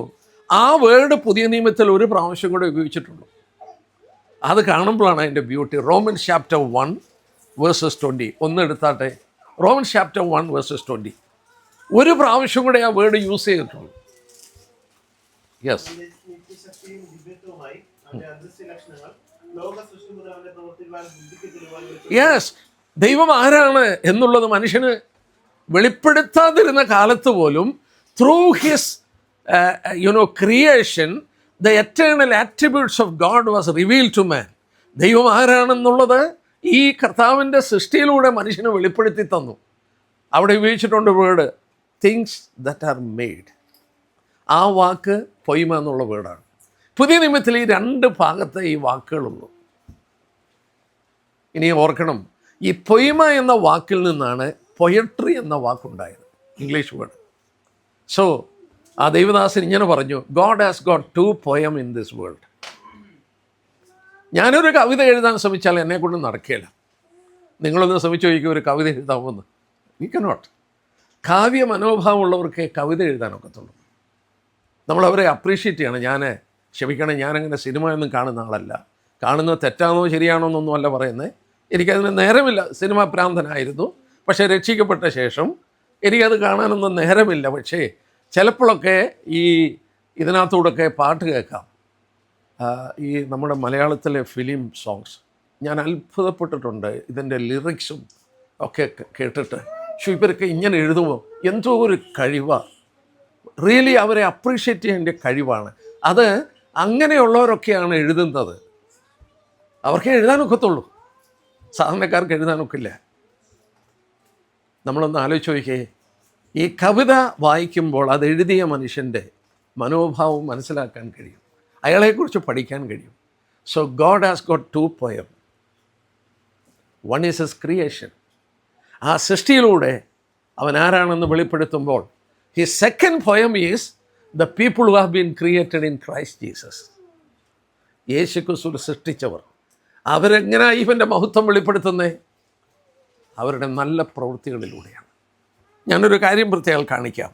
ആ വേർഡ് പുതിയ നിയമത്തിൽ ഒരു പ്രാവശ്യം കൂടെ ഉപയോഗിച്ചിട്ടുള്ളൂ. അത് കാണുമ്പോഴാണ് അതിൻ്റെ ബ്യൂട്ടി. റോമൻസ് ചാപ്റ്റർ 1 വേഴ്സസ് 20 ഒന്ന് എടുത്താട്ടെ. റോമൻസ് ചാപ്റ്റർ 1 വേഴ്സസ് 20 ഒരു പ്രാവശ്യം കൂടെ ആ വേർഡ് യൂസ് ചെയ്തിട്ടുള്ളൂ. യെസ്. യെസ്, ദൈവം ആരാണ് എന്നുള്ളത് മനുഷ്യന് വെളിപ്പെടുത്താതിരുന്ന കാലത്ത് പോലും through his creation the eternal attributes of God was revealed to man. ദൈവം ആരാണെന്നുള്ളത് ഈ കർത്താവിൻ്റെ സൃഷ്ടിയിലൂടെ മനുഷ്യന് വെളിപ്പെടുത്തി തന്നു. അവിടെ ഉപയോഗിച്ചിട്ടുണ്ട് word things that are made. ആ വാക്ക് പൊയ്മ എന്നുള്ള വേർഡാണ്. പുതിയ നിയമത്തിൽ ഈ രണ്ട് ഭാഗത്തെ ഈ വാക്കുകളുള്ളൂ. ഇനി ഓർക്കണം, ഈ പൊയ്മ എന്ന വാക്കിൽ നിന്നാണ് പൊയട്രി എന്ന വാക്കുണ്ടായത്, ഇംഗ്ലീഷ് വേർഡ്. സോ ആ ദൈവദാസൻ ഇങ്ങനെ പറഞ്ഞു, God has got 2 poem in this world. ഞാനൊരു കവിത എഴുതാൻ ശ്രമിച്ചാൽ എന്നെക്കൊണ്ട് നടക്കുകയില്ല. നിങ്ങളൊന്ന് ശ്രമിച്ചു ചോദിക്കും, ഒരു കവിത എഴുതാമെന്ന്. We cannot. കാവ്യ മനോഭാവമുള്ളവർക്ക് കവിത എഴുതാനൊക്കത്തുള്ളൂ. നമ്മളവരെ അപ്രീഷിയേറ്റ് ചെയ്യണം. ക്ഷമിക്കണം, ഞാനങ്ങനെ സിനിമയൊന്നും കാണുന്ന ആളല്ല. കാണുന്നത് തെറ്റാണോ ശരിയാണോ എന്നൊന്നും അല്ല പറയുന്നത്. എനിക്കതിന് നേരമില്ല. സിനിമാ പ്രാന്തനായിരുന്നു. പക്ഷേ രക്ഷിക്കപ്പെട്ട ശേഷം എനിക്കത് കാണാനൊന്നും നേരമില്ല. പക്ഷേ ചിലപ്പോഴൊക്കെ ഇതിനകത്തൂടെയൊക്കെ പാട്ട് കേൾക്കാം. ഈ നമ്മുടെ മലയാളത്തിലെ ഫിലിം സോങ്സ് ഞാൻ അത്ഭുതപ്പെട്ടിട്ടുണ്ട്. ഇതിൻ്റെ ലിറിക്സും ഒക്കെ കേട്ടിട്ട് ഇവരൊക്കെ ഇങ്ങനെ എഴുതുമോ, എന്തോ ഒരു കഴിവാണ്. റിയലി അവരെ അപ്രീഷിയേറ്റ് ചെയ്യേണ്ട കഴിവാണ് അത്. അങ്ങനെയുള്ളവരൊക്കെയാണ് എഴുതുന്നത്. അവർക്ക് എഴുതാനൊക്കത്തുള്ളൂ, സാധാരണക്കാർക്ക് എഴുതാനൊക്കില്ല. നമ്മളൊന്ന് ആലോചിച്ച് നോക്കിയേ, ഈ കവിത വായിക്കുമ്പോൾ അത് എഴുതിയ മനുഷ്യൻ്റെ മനോഭാവം മനസ്സിലാക്കാൻ കഴിയും, അയാളെക്കുറിച്ച് പഠിക്കാൻ കഴിയും. So God has got 2 poem. One is his creation. ആ സൃഷ്ടിയിലൂടെ അവൻ ആരാണെന്ന് വെളിപ്പെടുത്തുമ്പോൾ his second poem is the people who have been created in Christ Jesus. യേശു ക്രിസ്തു സൃഷ്ടിച്ചവർ. അവരെങ്ങനെയാണ് ഇവൻ്റെ മഹത്വം വെളിപ്പെടുത്തുന്നത്? അവരുടെ നല്ല പ്രവൃത്തികളിലൂടെയാണ്. ഞാനൊരു കാര്യം പ്രത്യേകം കാണിക്കാം.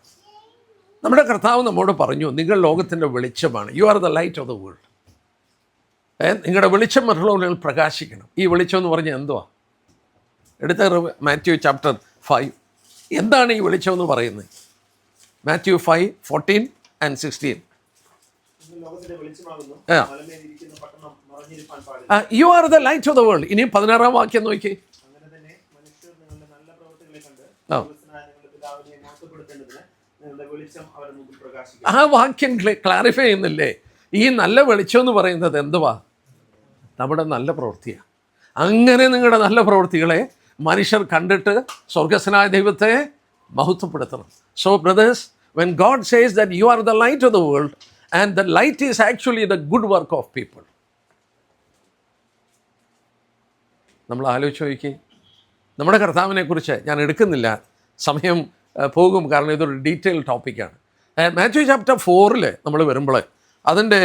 നമ്മുടെ കർത്താവ് നമ്മോട് പറഞ്ഞു, നിങ്ങൾ ലോകത്തിൻ്റെ വെളിച്ചമാണ്. You are the light of the world. നിങ്ങളുടെ വെളിച്ചം മറ്റുള്ളവരിൽ പ്രകാശിക്കണം. ഈ വെളിച്ചം എന്ന് പറഞ്ഞാൽ എന്തുവാ? എടുത്ത മാത്യു ചാപ്റ്റർ 5. എന്താണ് ഈ വെളിച്ചം എന്ന് പറയുന്നത്? Mathew 5:14 and 16. You are the light of the world. ഇനി 16-ാം വാക്യം നോക്കി. ആ വാക്യം ക്ലാരിഫൈ ചെയ്യുന്നില്ലേ? ഈ നല്ല വെളിച്ചം എന്ന് പറയുന്നത് എന്തുവാ? നമ്മുടെ നല്ല പ്രവൃത്തിയാണ്. അങ്ങനെ നിങ്ങളുടെ നല്ല പ്രവൃത്തികളെ മനുഷ്യർ കണ്ടിട്ട് സ്വർഗസ്വനായ ദൈവത്തെ മഹത്വപ്പെടുത്തണം. So brothers, when God says that you are the light of the world, and the light is actually the good work of people. നമ്മൾ ആലോചിച്ച് നോക്കി. നമ്മുടെ കർത്താവിനെ കുറിച്ച് ഞാൻ എടുക്കുന്നില്ല, സമയം പോകും, കാരണം ഇതൊരു ഡീറ്റെയിൽ ടോപ്പിക്കാണ്. മാത്യു ചാപ്റ്റർ 4 നമ്മൾ വരുമ്പോൾ അതിൻ്റെ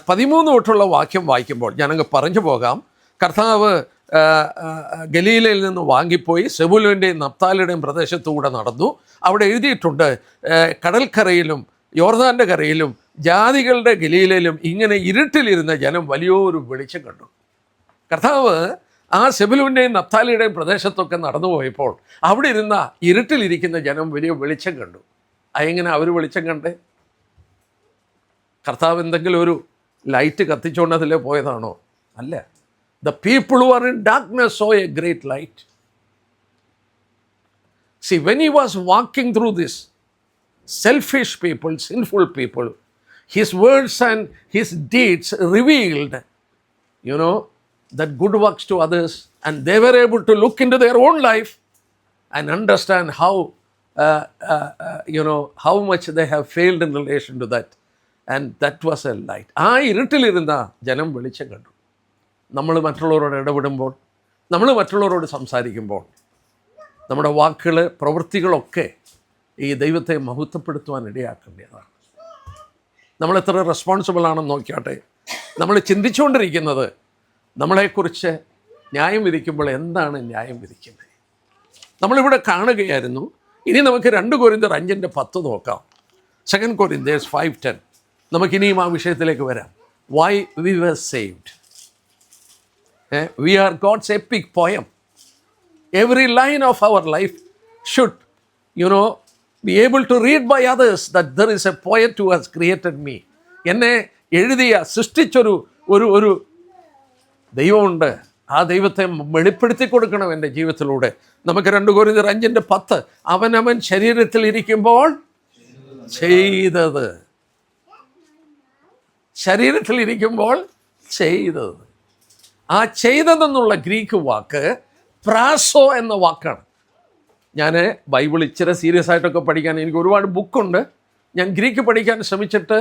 13 തൊട്ടുള്ള വാക്യം വായിക്കുമ്പോൾ ഞാനങ്ങ് പറഞ്ഞു പോകാം. കർത്താവ് ഗലീലയിൽ നിന്ന് വാങ്ങിപ്പോയി സെബൂലൂൻ്റെയും നപ്താലിയുടെയും പ്രദേശത്തുകൂടെ നടന്നു. അവിടെ എഴുതിയിട്ടുണ്ട്, കടൽക്കരയിലും യോർദാൻ്റെ കരയിലും ജാതികളുടെ ഗലീലയിലും ഇങ്ങനെ ഇരുട്ടിലിരുന്ന ജനം വലിയൊരു വെളിച്ചം കണ്ടു. കർത്താവ് ആ സെബൂലൂൻ്റെയും നപ്താലിയുടെയും പ്രദേശത്തൊക്കെ നടന്നു പോയപ്പോൾ അവിടെ ഇരുന്ന ഇരുട്ടിലിരിക്കുന്ന ജനം വലിയ വെളിച്ചം കണ്ടു. അതെങ്ങനെ അവർ വെളിച്ചം കണ്ടേ? കർത്താവ് എന്തെങ്കിലും ഒരു ലൈറ്റ് കത്തിച്ചുകൊണ്ട് അതിലേ പോയതാണോ? അല്ല. The people who are in darkness saw a great light. See, when he was walking through this, selfish people, sinful people, his words and his deeds revealed, that good works to others, and they were able to look into their own life and understand how much they have failed in relation to that. And that was a light. ആ ഇരുട്ടിലിരുന്ന ജനം വെളിച്ചം കണ്ടു. നമ്മൾ മറ്റുള്ളവരോട് ഇടപെടുമ്പോൾ, നമ്മൾ മറ്റുള്ളവരോട് സംസാരിക്കുമ്പോൾ, നമ്മുടെ വാക്കുകൾ, പ്രവൃത്തികളൊക്കെ ഈ ദൈവത്തെ മഹത്വപ്പെടുത്തുവാൻ ഇടയാക്കേണ്ടതാണ്. നമ്മളെത്ര റെസ്പോൺസിബിൾ ആണെന്ന് നോക്കിയാട്ടെ. നമ്മൾ ചിന്തിച്ചുകൊണ്ടിരിക്കുന്നത് നമ്മളെക്കുറിച്ച് ന്യായം വിധിക്കുമ്പോൾ എന്താണ് ന്യായം വിധിക്കുന്നത്? നമ്മളിവിടെ കാണുകയായിരുന്നു. ഇനി നമുക്ക് 2 കൊരിന്ത്യർ 5:10 നോക്കാം. 2 Corinthians 5:10. നമുക്കിനിയും ആ വിഷയത്തിലേക്ക് വരാം. Why we were saved. We are God's epic poem. Every line of our life should be able to read by others that there is a poet who has created me. എന്നെ എഴുതിയ സൃഷ്ടിച്ചൊരു ഒരു ദൈവമുണ്ട്. ആ ദൈവത്തെ വെളിപ്പെടുത്തി കൊടുക്കണം എൻ്റെ ജീവിതത്തിലൂടെ. നമുക്ക് 2 കൊരിന്ത്യർ 5:10 അവനവൻ ശരീരത്തിൽ ഇരിക്കുമ്പോൾ ചെയ്തത്. ശരീരത്തിൽ ഇരിക്കുമ്പോൾ ചെയ്തത്. ആ ചെയ്തതെന്നുള്ള ഗ്രീക്ക് വാക്ക് പ്രാസോ എന്ന വാക്കാണ്. ഞാൻ ബൈബിൾ ഇച്ചിരി സീരിയസ് ആയിട്ടൊക്കെ പഠിക്കാൻ എനിക്ക് ഒരുപാട് ബുക്കുണ്ട്. ഞാൻ ഗ്രീക്ക് പഠിക്കാൻ ശ്രമിച്ചിട്ട്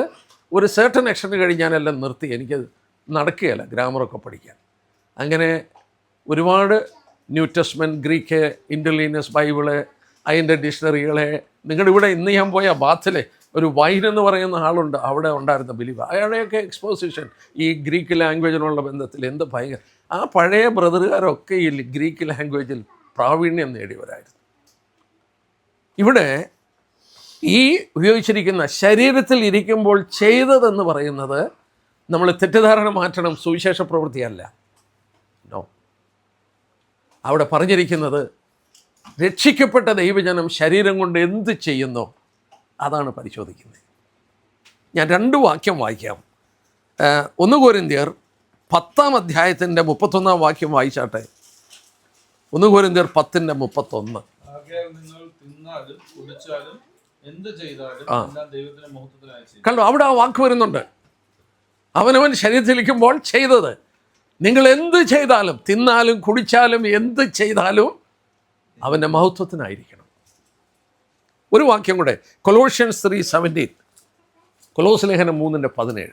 ഒരു സർട്ടൻ എക്ഷൻ കഴിഞ്ഞ് ഞാനെല്ലാം നിർത്തി. എനിക്കത് നടക്കുകയില്ല ഗ്രാമറൊക്കെ പഠിക്കാൻ. അങ്ങനെ ഒരുപാട് ന്യൂ ടെസ്റ്റ്മെൻറ്റ്, ഗ്രീക്ക്, ഇൻ്റർലീനിയസ് ബൈബിള്, അതിൻ്റെ ഡിക്ഷണറികളെ. നിങ്ങളുടെ ഇവിടെ ഇന്ന് ഞാൻ പോയ ബാത്തിലെ ഒരു വൈൻ എന്ന് പറയുന്ന ആളുണ്ട്, അവിടെ ഉണ്ടായിരുന്ന ബിലീവ്. അയാളുടെയൊക്കെ എക്സ്പോസിഷൻ ഈ ഗ്രീക്ക് ലാംഗ്വേജിനുള്ള ബന്ധത്തിൽ എന്ത് ഭയങ്കര. ആ പഴയ ബ്രദറുകാരൊക്കെ ഈ ഗ്രീക്ക് ലാംഗ്വേജിൽ പ്രാവീണ്യം നേടിയവരായിരുന്നു. ഇവിടെ ഈ ഉപയോഗിച്ചിരിക്കുന്ന ശരീരത്തിൽ ഇരിക്കുമ്പോൾ ചെയ്തതെന്ന് പറയുന്നത് നമ്മൾ തെറ്റിദ്ധാരണ മാറ്റണം. സുവിശേഷ പ്രവൃത്തിയല്ല. നോ, അവിടെ പറഞ്ഞിരിക്കുന്നത് രക്ഷിക്കപ്പെട്ട ദൈവജനം ശരീരം കൊണ്ട് എന്ത് ചെയ്യുന്നോ അതാണ് പരിശോധിക്കുന്നത്. ഞാൻ 2 വാക്യം വായിക്കാം. 1 കൊരിന്ത്യർ 10 31 വാക്യം വായിച്ചാട്ടെ. 1 കൊരിന്ത്യർ 10:31. കണ്ടോ, അവിടെ ആ വാക്ക് വരുന്നുണ്ട്. അവനവൻ ശരീരത്തിലിരിക്കുമ്പോൾ ചെയ്തത്. നിങ്ങൾ എന്ത് ചെയ്താലും, തിന്നാലും കുടിച്ചാലും എന്ത് ചെയ്താലും അവൻ്റെ മഹത്വത്തിനായിരിക്കണം. ഒരു വാക്യം കൂടെ, കൊലോഷ്യൻസ് 3:17. കൊലോസ് ലേഖനം 3:17.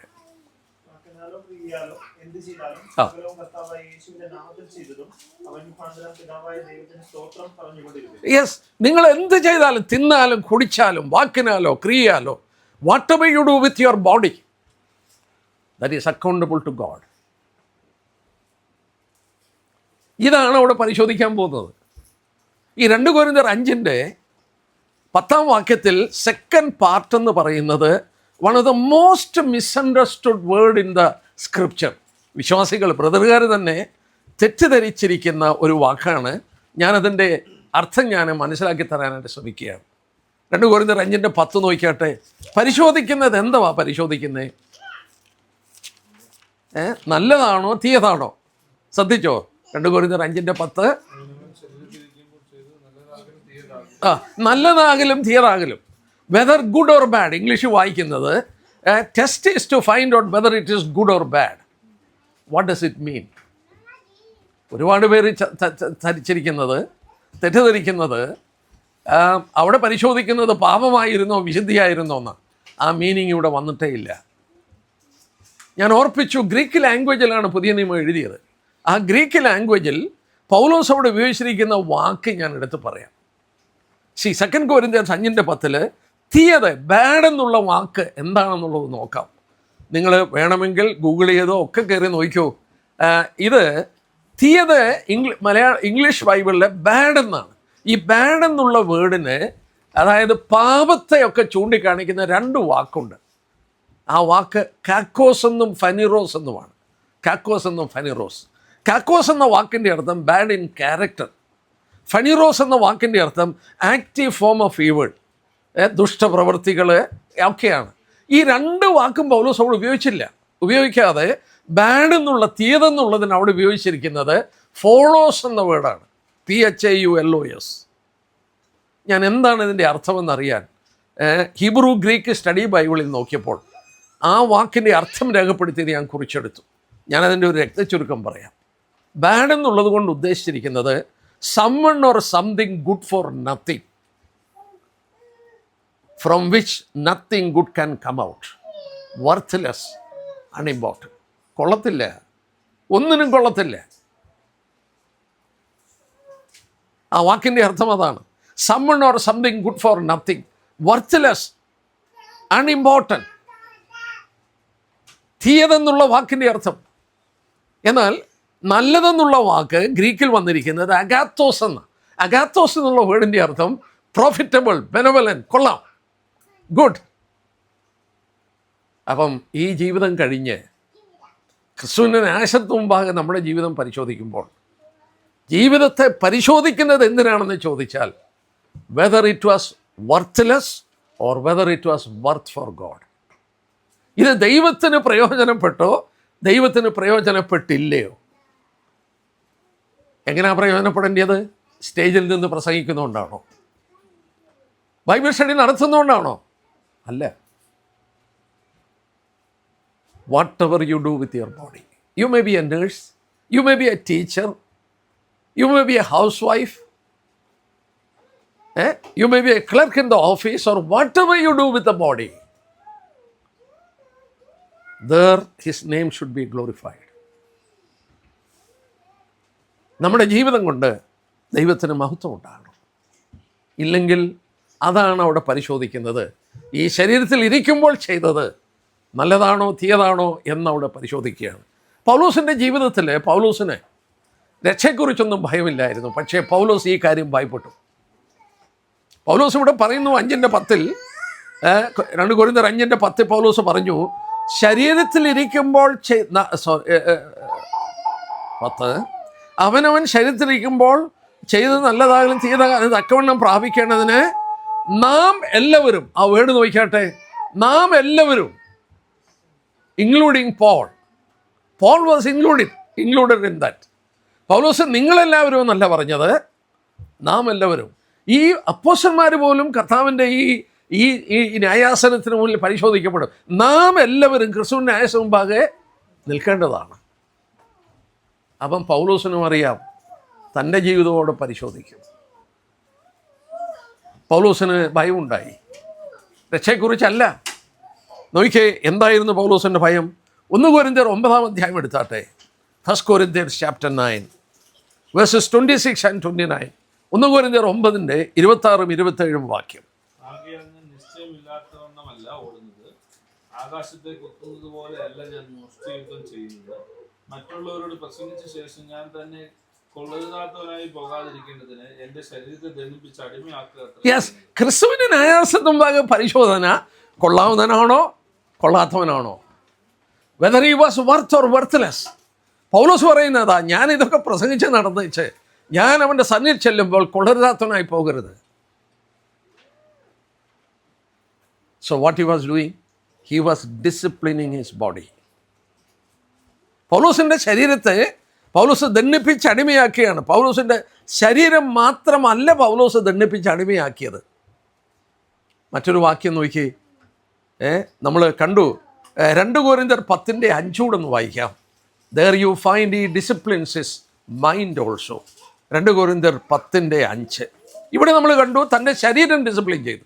യെസ്, നിങ്ങൾ എന്ത് ചെയ്താലും, തിന്നാലും കുടിച്ചാലും വാക്കിനാലോ ക്രിയയാലോ, whatever you do with your body, that is accountable to God. ഇതാണ് അവിടെ പരിശോധിക്കാൻ പോകുന്നത്. ഈ 2 കൊരിന്ത്യർ 5:10 വാക്യത്തിൽ സെക്കൻഡ് പാർട്ട് എന്ന് പറയുന്നത് one of the most misunderstood word in the scripture. വിശ്വാസികൾ, ബ്രദറുകാർ തന്നെ തെറ്റിദ്ധരിച്ചിരിക്കുന്ന ഒരു വാക്കാണ്. ഞാനതിൻ്റെ അർത്ഥം ഞാൻ മനസ്സിലാക്കി തരാനായിട്ട് ശ്രമിക്കുകയാണ്. 2 കൊരിന്ത്യർ 5:10 നോക്കിയാട്ടെ. പരിശോധിക്കുന്നത് എന്തുവാ പരിശോധിക്കുന്നത്? നല്ലതാണോ തീയതാണോ? ശ്രദ്ധിച്ചോ? 2 കൊരിന്ത്യർ 5:10. നല്ലതാകലും തീയതാകലും, whether good or bad. English വായിക്കുന്നത് test is to find out whether it is good or bad. What does it mean? ഒരുപാട് പേര് തെറ്റിദ്ധരിക്കുന്നത് അവിടെ പരിശോധിക്കുന്നത് പാപമായിരുന്നോ വിശുദ്ധിയായിരുന്നോ എന്ന്. ആ മീനിങ് ഇവിടെ വന്നിട്ടേ ഇല്ല. ഞാൻ ഓർപ്പിച്ചു, ഗ്രീക്ക് ലാംഗ്വേജിലാണ് പുതിയ നിയമം എഴുതിയത്. ആ ഗ്രീക്ക് ലാംഗ്വേജിൽ പൗലോസ് അവിടെ ഉപയോഗിച്ചിരിക്കുന്ന വാക്ക് ഞാൻ എടുത്ത് പറയാം. 2 കൊരിന്ത്യർ 5:10 തീയത്, ബാഡ് എന്നുള്ള വാക്ക് എന്താണെന്നുള്ളത് നോക്കാം. നിങ്ങൾ വേണമെങ്കിൽ ഗൂഗിൾ ചെയ്തോ ഒക്കെ കയറി നോക്കിയോ. ഇത് തീയത് ഇംഗ്ലീഷ് ബൈബിളിലെ ബാഡ് എന്നാണ്. ഈ ബാഡ് എന്നുള്ള വേർഡിന്, അതായത് പാപത്തെയൊക്കെ ചൂണ്ടിക്കാണിക്കുന്ന 2 വാക്കുണ്ട്. ആ വാക്ക് കാക്കോസ് എന്നും ഫനിറോസ് എന്നുമാണ്. കാക്കോസ് എന്നും ഫനിറോസ്. കാക്കോസ് എന്ന വാക്കിൻ്റെ അർത്ഥം ബാഡ് ഇൻ ക്യാരക്ടർ. ഫനിറോസ് എന്ന വാക്കിൻ്റെ അർത്ഥം ആക്റ്റീവ് ഫോം ഓഫ് ഈവിൾ, ദുഷ്ടപ്രവൃത്തികൾ ഒക്കെയാണ്. ഈ 2 വാക്കും പൗലോസ് അവിടെ ഉപയോഗിക്കാതെ ബാഡ് എന്നുള്ള തീയതെന്നുള്ളതിന് അവിടെ ഉപയോഗിച്ചിരിക്കുന്നത് ഫോളോസ് എന്ന വേർഡാണ്. PHAULOS. ഞാൻ എന്താണ് ഇതിൻ്റെ അർത്ഥമെന്നറിയാൻ ഹീബ്രു ഗ്രീക്ക് സ്റ്റഡി ബൈബിളിൽ നോക്കിയപ്പോൾ ആ വാക്കിൻ്റെ അർത്ഥം രേഖപ്പെടുത്തിയത് ഞാൻ കുറിച്ചെടുത്തു. ഞാനതിൻ്റെ ഒരു രക്തചുരുക്കം പറയാം. ബാഡ് എന്നുള്ളത് കൊണ്ട് ഉദ്ദേശിച്ചിരിക്കുന്നത് someone or something good for nothing, from which nothing good can come out, worthless, unimportant. കൊള്ളത്തില്ല, ഒന്നിനും കൊള്ളത്തില്ല. ആ വാക്കിൻ്റെ അർത്ഥം അതാണ്. someone or something good for nothing, worthless, unimportant. തീയതെന്നുള്ള വാക്കിൻ്റെ അർത്ഥം. എന്നാൽ നല്ലതെന്നുള്ള വാക്ക് ഗ്രീക്കിൽ വന്നിരിക്കുന്നത് അഗാത്തോസ് എന്ന. അഗാത്തോസ് എന്നുള്ള വേർഡിൻ്റെ അർത്ഥം പ്രോഫിറ്റബിൾ, ബെനവലൻ, കൊള്ളാം, ഗുഡ്. അപ്പം ഈ ജീവിതം കഴിഞ്ഞ് ക്രിസ്തുവിൻ്റെ നാശത്തിന് മുമ്പാകെ നമ്മുടെ ജീവിതം പരിശോധിക്കുമ്പോൾ, ജീവിതത്തെ പരിശോധിക്കുന്നത് എന്തിനാണെന്ന് ചോദിച്ചാൽ, whether it was worthless or whether it was worth for God. ഇത് ദൈവത്തിന് പ്രയോജനപ്പെട്ടോ ദൈവത്തിന് പ്രയോജനപ്പെട്ടില്ലയോ? എങ്ങനെയാണ് പ്രയോജനപ്പെടേണ്ടത്? സ്റ്റേജിൽ നിന്ന് പ്രസംഗിക്കുന്നതുകൊണ്ടാണോ? Bible study നടത്തുന്നതുകൊണ്ടാണോ? അല്ല. Whatever you do with your body. You may be a nurse, you may be a teacher, you may be a housewife, you may be a clerk in the office, or whatever you do with the body, there his name should be glorified. നമ്മുടെ ജീവിതം കൊണ്ട് ദൈവത്തിന് മഹത്വം ഉണ്ടാകണം. ഇല്ലെങ്കിൽ അതാണ് അവിടെ പരിശോധിക്കുന്നത്. ഈ ശരീരത്തിൽ ഇരിക്കുമ്പോൾ ചെയ്തത് നല്ലതാണോ തീയതാണോ എന്നവിടെ പരിശോധിക്കുകയാണ്. പൗലോസിൻ്റെ ജീവിതത്തിൽ പൗലോസിന് രക്ഷയെക്കുറിച്ചൊന്നും ഭയമില്ലായിരുന്നു. പക്ഷേ പൗലോസ് ഈ കാര്യം ഭയപ്പെട്ടു. പൗലോസ് ഇവിടെ പറയുന്നു 5:10, 2 കൊരിന്ത്യർ 5:10 പൗലോസ് പറഞ്ഞു, ശരീരത്തിലിരിക്കുമ്പോൾ 10 അവനവൻ ശരീരത്തിലിരിക്കുമ്പോൾ ചെയ്ത് നല്ലതാകലും തീയതാകലും തക്കവണ്ണം പ്രാപിക്കേണ്ടതിന് നാം എല്ലാവരും, ആ വേർഡ് നോക്കിയാട്ടെ, നാം എല്ലാവരും, including Paul was included in that. പൗലോസ് നിങ്ങളെല്ലാവരും എന്നല്ല പറഞ്ഞത്, നാം എല്ലാവരും. ഈ അപ്പോസ്തലന്മാർ പോലും കർത്താവിൻ്റെ ഈ ന്യായാസനത്തിന് മുന്നിൽ പരിശോധിക്കപ്പെടും. നാം എല്ലാവരും ക്രിസ്തുവിൻ്റെ ന്യായാസനം മുമ്പാകെ നിൽക്കേണ്ടതാണ്. അപ്പം പൗലോസിനും അറിയാം തൻ്റെ ജീവിതത്തോടെ പരിശോധിക്കും. പൗലോസിന് ഭയമുണ്ടായി, രക്ഷയെക്കുറിച്ചല്ല. നോക്കിക്കേ, എന്തായിരുന്നു പൗലോസിൻ്റെ ഭയം? 1 കൊരിന്ത്യർ 9 എടുത്താട്ടെ. 1 Corinthians chapter 9 verses 26 and 29. 1 കൊരിന്ത്യർ 9 26-27 വാക്യം. നിശ്ചയമില്ലാത്തവണ്ണമല്ല ഓടുന്നത്, ആകാശത്തെ കൊത്തുന്നത് പോലെ അല്ല ഞാൻ മുഷ്ടിയുദ്ധം ചെയ്യുന്നത്. മറ്റുള്ളവരോട് പ്രസംഗിച്ച ശേഷം ഞാൻ തന്നെ കൊള്ളരുതാത്തവനായി പോകാതിരിക്കേണ്ടതിന് എന്റെ ശരീരത്തെ ദണ്ഡിപ്പിച്ച് അടിമയാക്കുക. ക്രിസ്തുവിന്റെ ന്യായാസനത്തിന് മുമ്പാകെ പരിശോധന, കൊള്ളാവുന്നവനാണോ കൊള്ളാത്തവനാണോ, whether he was worth or worthless. പൗലോസ് പറയുന്നതാ, ഞാൻ ഇതൊക്കെ പ്രസംഗിച്ച് നടന്നിച്ച് ഞാൻ അവൻ്റെ സന്നിധിയിൽ ചെല്ലുമ്പോൾ കൊള്ളരുതാത്തവനായി പോകരുത്. So what he was doing? He was disciplining his body. പൗലോസിൻ്റെ ശരീരത്തെ പൗലോസ് ദണ്ഡിപ്പിച്ച് അടിമയാക്കിയാണ്. പൗലോസിൻ്റെ ശരീരം മാത്രമല്ല പൗലോസ് ദണ്ഡിപ്പിച്ച് അടിമയാക്കിയത്. മറ്റൊരു വാക്യം നോക്കി, നമ്മൾ കണ്ടു, 2 കൊരിന്ത്യർ 10:5 വായിക്കാം. There you find he disciplines his mind also. 2 കൊരിന്ത്യർ 10:5. ഇവിടെ നമ്മൾ കണ്ടു തൻ്റെ ശരീരം ഡിസിപ്ലിൻ ചെയ്തു.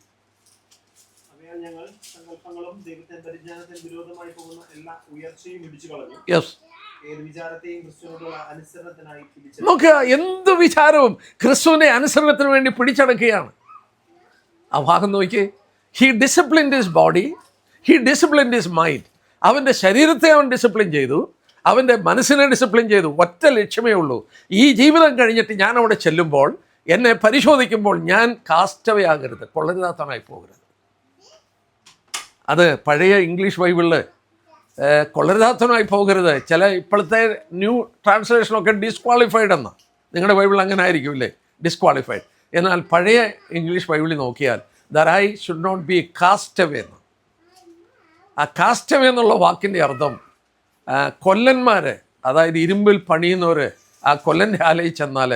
നോക്കുക, എന്ത് വിചാരവും ക്രിസ്തുവിൻ്റെ അനുസരണത്തിന് വേണ്ടി പിടിച്ചടക്കുകയാണ്. ആ ഭാഗം നോക്കി, he disciplined his body, he disciplined his mind. അവൻ്റെ ശരീരത്തെ അവൻ ഡിസിപ്ലിൻ ചെയ്തു, അവൻ്റെ മനസ്സിനെ ഡിസിപ്ലിൻ ചെയ്തു. ഒറ്റ ലക്ഷ്യമേ ഉള്ളൂ, ഈ ജീവിതം കഴിഞ്ഞിട്ട് ഞാൻ അവിടെ ചെല്ലുമ്പോൾ, എന്നെ പരിശോധിക്കുമ്പോൾ ഞാൻ കാസ്റ്റവേ ആകരുത്, കൊള്ളരുതാത്തവനായി പോകരുത്. അത് പഴയ ഇംഗ്ലീഷ് ബൈബിളിൽ കൊള്ളരുതാത്തവനായി പോകരുത്. ചില ഇപ്പോഴത്തെ ന്യൂ ട്രാൻസ്ലേഷനൊക്കെ ഡിസ്ക്വാളിഫൈഡ് എന്ന്. നിങ്ങളുടെ ബൈബിൾ അങ്ങനെ ആയിരിക്കും, ഡിസ്ക്വാളിഫൈഡ്. എന്നാൽ പഴയ ഇംഗ്ലീഷ് ബൈബിളിൽ നോക്കിയാൽ that I should not be castaway എന്ന്. ആ കാസ്റ്റവേ എന്നുള്ള വാക്കിൻ്റെ അർത്ഥം കൊല്ലന്മാർ, അതായത് ഇരുമ്പിൽ പണിയുന്നവർ ആ കൊല്ലൻ്റെ ആലയിൽ ചെന്നാൽ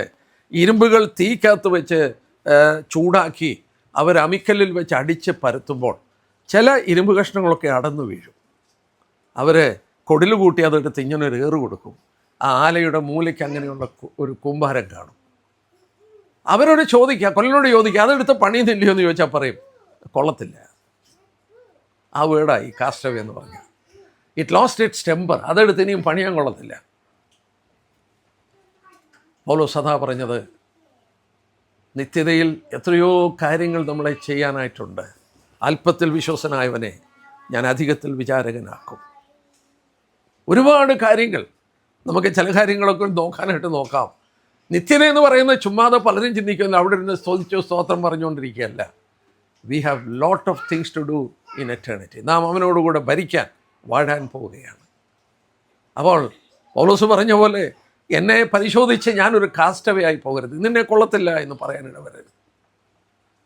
ഇരുമ്പുകൾ തീക്കകത്ത് വെച്ച് ചൂടാക്കി അവർ അമിക്കല്ലിൽ വെച്ച് അടിച്ച് പരത്തുമ്പോൾ ചില ഇരുമ്പ് കഷ്ണങ്ങളൊക്കെ അടന്നു വീഴും. അവർ കൊടിൽ കൂട്ടി അതെടുത്ത് ഇങ്ങനെ ഒരു ഏറ് കൊടുക്കും. ആ ആലയുടെ മൂലയ്ക്ക് അങ്ങനെയുള്ള ഒരു കൂമ്പാരം കാണും. അവരോട് ചോദിക്കുക, കൊല്ലനോട് ചോദിക്കുക, അതെടുത്ത് പണിയുന്നില്ലയോ എന്ന് ചോദിച്ചാൽ പറയും കൊള്ളത്തില്ല. ആ വേർഡായി കാസ്റ്റവേ എന്ന് പറഞ്ഞാൽ. It lost it's temper. അതെടുത്ത് ഇനിയും പണിയാൻ കൊള്ളത്തില്ല. പൗലോസ് സദാ പറഞ്ഞത്, നിത്യതയിൽ എത്രയോ കാര്യങ്ങൾ നമ്മളെ ചെയ്യാനായിട്ടുണ്ട്. അല്പത്തിൽ വിശ്വസനായവനെ ഞാൻ അധികത്തിൽ വിചാരകനാക്കും. ഒരുപാട് കാര്യങ്ങൾ, നമുക്ക് ചില കാര്യങ്ങളൊക്കെ നോക്കാനായിട്ട് നോക്കാം. നിത്യത എന്ന് പറയുന്നത് ചുമ്മാതെ പലരും ചിന്തിക്കുന്നു അവിടെ ഇരുന്ന് സ്തുതിച്ചു സ്തോത്രം പറഞ്ഞുകൊണ്ടിരിക്കുകയല്ല. We have lot of things to do in eternity. നാം അവനോടുകൂടെ ഭരിക്കാൻ വാഴാൻ പോവുകയാണ്. അപ്പോൾ പൗലോസ് പറഞ്ഞ പോലെ എന്നെ പരിശോധിച്ച് ഞാനൊരു കാസ്റ്റവേ ആയി പോകരുത്, നിന്നെ കൊള്ളത്തില്ല എന്ന് പറയാനിട വരരുത്.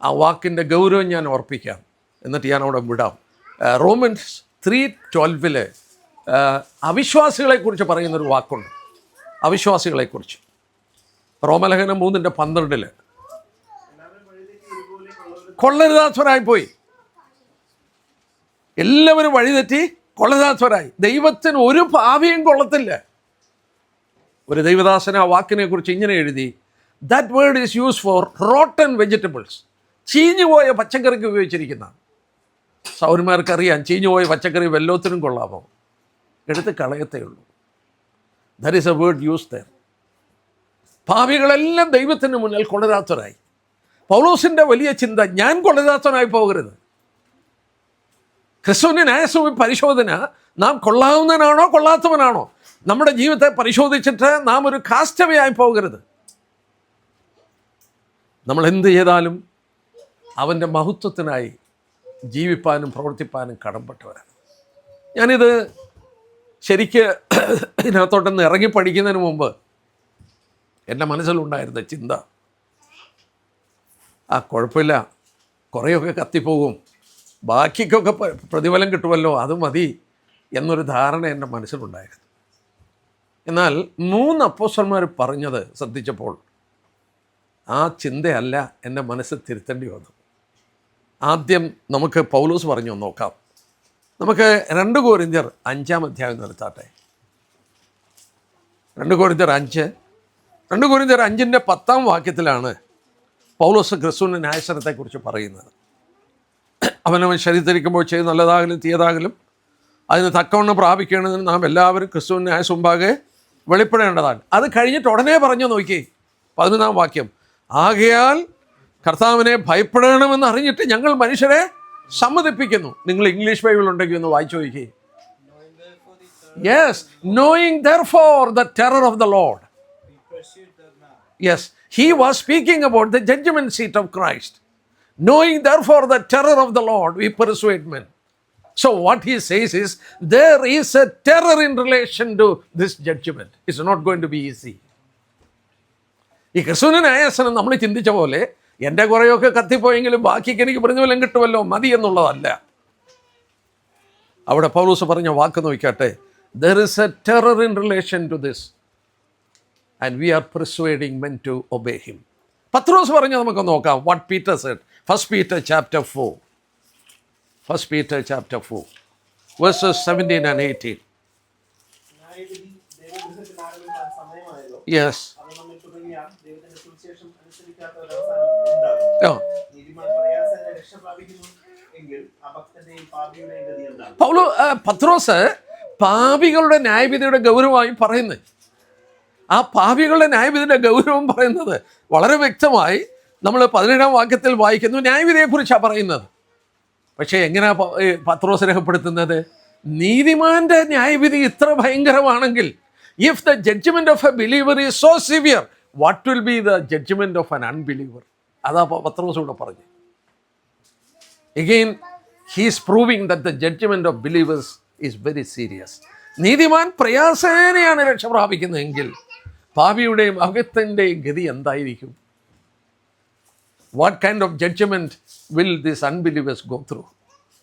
ആ വാക്കിൻ്റെ ഗൗരവം ഞാൻ ഓർപ്പിക്കാം, എന്നിട്ട് ഞാൻ അവിടെ വിടാം. റോമൻസ് 3:12 അവിശ്വാസികളെക്കുറിച്ച് പറയുന്നൊരു വാക്കുണ്ട്. അവിശ്വാസികളെക്കുറിച്ച് റോമലേഖനം 3:12 കൊള്ളരുതാത്തവരായിപ്പോയി. എല്ലാവരും വഴിതെറ്റി കൊള്ളരുതാത്തവരായി. ദൈവത്തിന് ഒരു പാപിയും കൊള്ളത്തില്ല. ഒരു ദൈവദാസന ആ വാക്കിനെ കുറിച്ച് ഇങ്ങനെ എഴുതി, that word is use for rotten vegetables. ചീഞ്ഞുപോയ പച്ചക്കറിക്ക് ഉപയോഗിച്ചിരിക്കുന്ന. സൗരന്മാർക്കറിയാം ചീഞ്ഞുപോയ പച്ചക്കറി വല്ലത്തിനും കൊള്ളാമോ? എടുത്ത് കളയത്തേ ഉള്ളൂ. That is a word use there. പാപികളെല്ലാം ദൈവത്തിന് മുന്നിൽ കൊള്ളരാത്തവരായി. പൗലോസിൻ്റെ വലിയ ചിന്ത, ഞാൻ കൊള്ളരാത്തവനായി പോകരുത്. ക്രിസ്തുവിൻ്റെ ന്യായസഭ പരിശോധന, നാം കൊള്ളാവുന്നവനാണോ കൊള്ളാത്തവനാണോ? നമ്മുടെ ജീവിതത്തെ പരിശോധിച്ചിട്ട് നാം ഒരു കാസ്റ്റവേ ആയി പോകരുത്. നമ്മൾ എന്ത് ചെയ്താലും അവൻ്റെ മഹത്വത്തിനായി ജീവിപ്പാനും പ്രവർത്തിപ്പാനും കടംപ്പെട്ടവരാണ്. ഞാനിത് ശരിക്ക് ഇതിനകത്തോട്ടൊന്ന് ഇറങ്ങി പഠിക്കുന്നതിന് മുമ്പ് എൻ്റെ മനസ്സിലുണ്ടായിരുന്ന ചിന്ത, കുഴപ്പമില്ല, കുറേയൊക്കെ കത്തിപ്പോകും, ബാക്കിക്കൊക്കെ പ്രതിഫലം കിട്ടുമല്ലോ, അത് മതി എന്നൊരു ധാരണ എൻ്റെ മനസ്സിലുണ്ടായിരുന്നു. എന്നാൽ 3 അപ്പോസ്തലന്മാർ പറഞ്ഞത് ശ്രദ്ധിച്ചപ്പോൾ ആ ചിന്തയല്ല എൻ്റെ മനസ്സിൽ തിരുത്തേണ്ടി വന്നു. ആദ്യം നമുക്ക് പൗലോസ് പറഞ്ഞു നോക്കാം. നമുക്ക് 2 കൊരിന്ത്യർ 5-ാം അധ്യായം നിർത്താട്ടെ. 2 കൊരിന്ത്യർ 5:ൻ്റെ 10-ാം വാക്യത്തിലാണ് പൗലോസ് ക്രിസ്തുവിൻ്റെ ന്യായസനത്തെക്കുറിച്ച് പറയുന്നത്. അവനവൻ ശരീരത്തിരിക്കുമ്പോൾ ചെയ്ത് നല്ലതാകലും തീയതാകലും അതിന് തക്കവണ്ണം പ്രാപിക്കേണ്ടതിന് നാം എല്ലാവരും ക്രിസ്തുവിൻ്റെ ന്യായസം മുമ്പാകെ വെളിപ്പെടേണ്ടതാണ്. അത് കഴിഞ്ഞിട്ട് ഉടനെ പറഞ്ഞു നോക്കി 11-ാം വാക്യം, ആകയാൽ കർത്താവിനെ ഭയപ്പെടണമെന്ന് അറിഞ്ഞിട്ട് ഞങ്ങൾ മനുഷ്യരെ സമ്മതിപ്പിക്കുന്നു. നിങ്ങൾ ഇംഗ്ലീഷ് ബൈബിൾ ഉണ്ടെങ്കിൽ ഒന്ന് വായിച്ചു നോക്കി. Yes, knowing therefore the terror of the Lord. Yes, he was speaking about the judgment seat of Christ. Knowing therefore the terror of the Lord, we persuade men. So what he says is, there is a terror in relation to this judgment. It's not going to be easy. ഈ ക്രിസ്തുവിൻ്റെ ന്യായാസനം നമ്മൾ ചിന്തിച്ച പോലെ എൻ്റെ കുറേയൊക്കെ കത്തിപ്പോയെങ്കിലും ബാക്കിക്ക് എനിക്ക് പ്രതിഫലം കിട്ടുമല്ലോ മതി എന്നുള്ളതല്ല. അവിടെ പൗലോസ് പറഞ്ഞ വാക്ക് നോക്കിക്കാട്ടെ, there is a terror in relation to this and we are persuading men to obey him. പത്രോസ് പറഞ്ഞ നമുക്ക് നോക്കാം. what Peter said. 1 Peter chapter 4. 1 Peter chapter 4 verses 17 and 18. Yes. പത്രോസ് പാപികളുടെ ന്യായവിധിയുടെ ഗൗരവമായി പറയുന്നത്. ആ പാപികളുടെ ന്യായവിധിയുടെ ഗൗരവം പറയുന്നത് വളരെ വ്യക്തമായി നമ്മൾ 17-ാം വാക്യത്തിൽ വായിക്കുന്നു. ന്യായവിധിയെക്കുറിച്ചാണ് പറയുന്നത്. പക്ഷേ എങ്ങനെയാ പത്രോസ് രേഖപ്പെടുത്തുന്നത്? നീതിമാന്റെ ന്യായവിധി ഇത്ര ഭയങ്കരമാണെങ്കിൽ, if the judgment of a believer is so severe, what will be the judgment of an unbeliever? അതാ പത്രോസ് ഇവിടെ പറഞ്ഞു. Again he is proving that the judgment of believers is very serious. നീതിമാൻ പ്രയാസേനയാണ് രക്ഷ പ്രാപിക്കുന്നതെങ്കിൽ പാപിയുടെയും അകത്തിൻ്റെയും ഗതി എന്തായിരിക്കും? What kind of judgment will these unbelievers go through?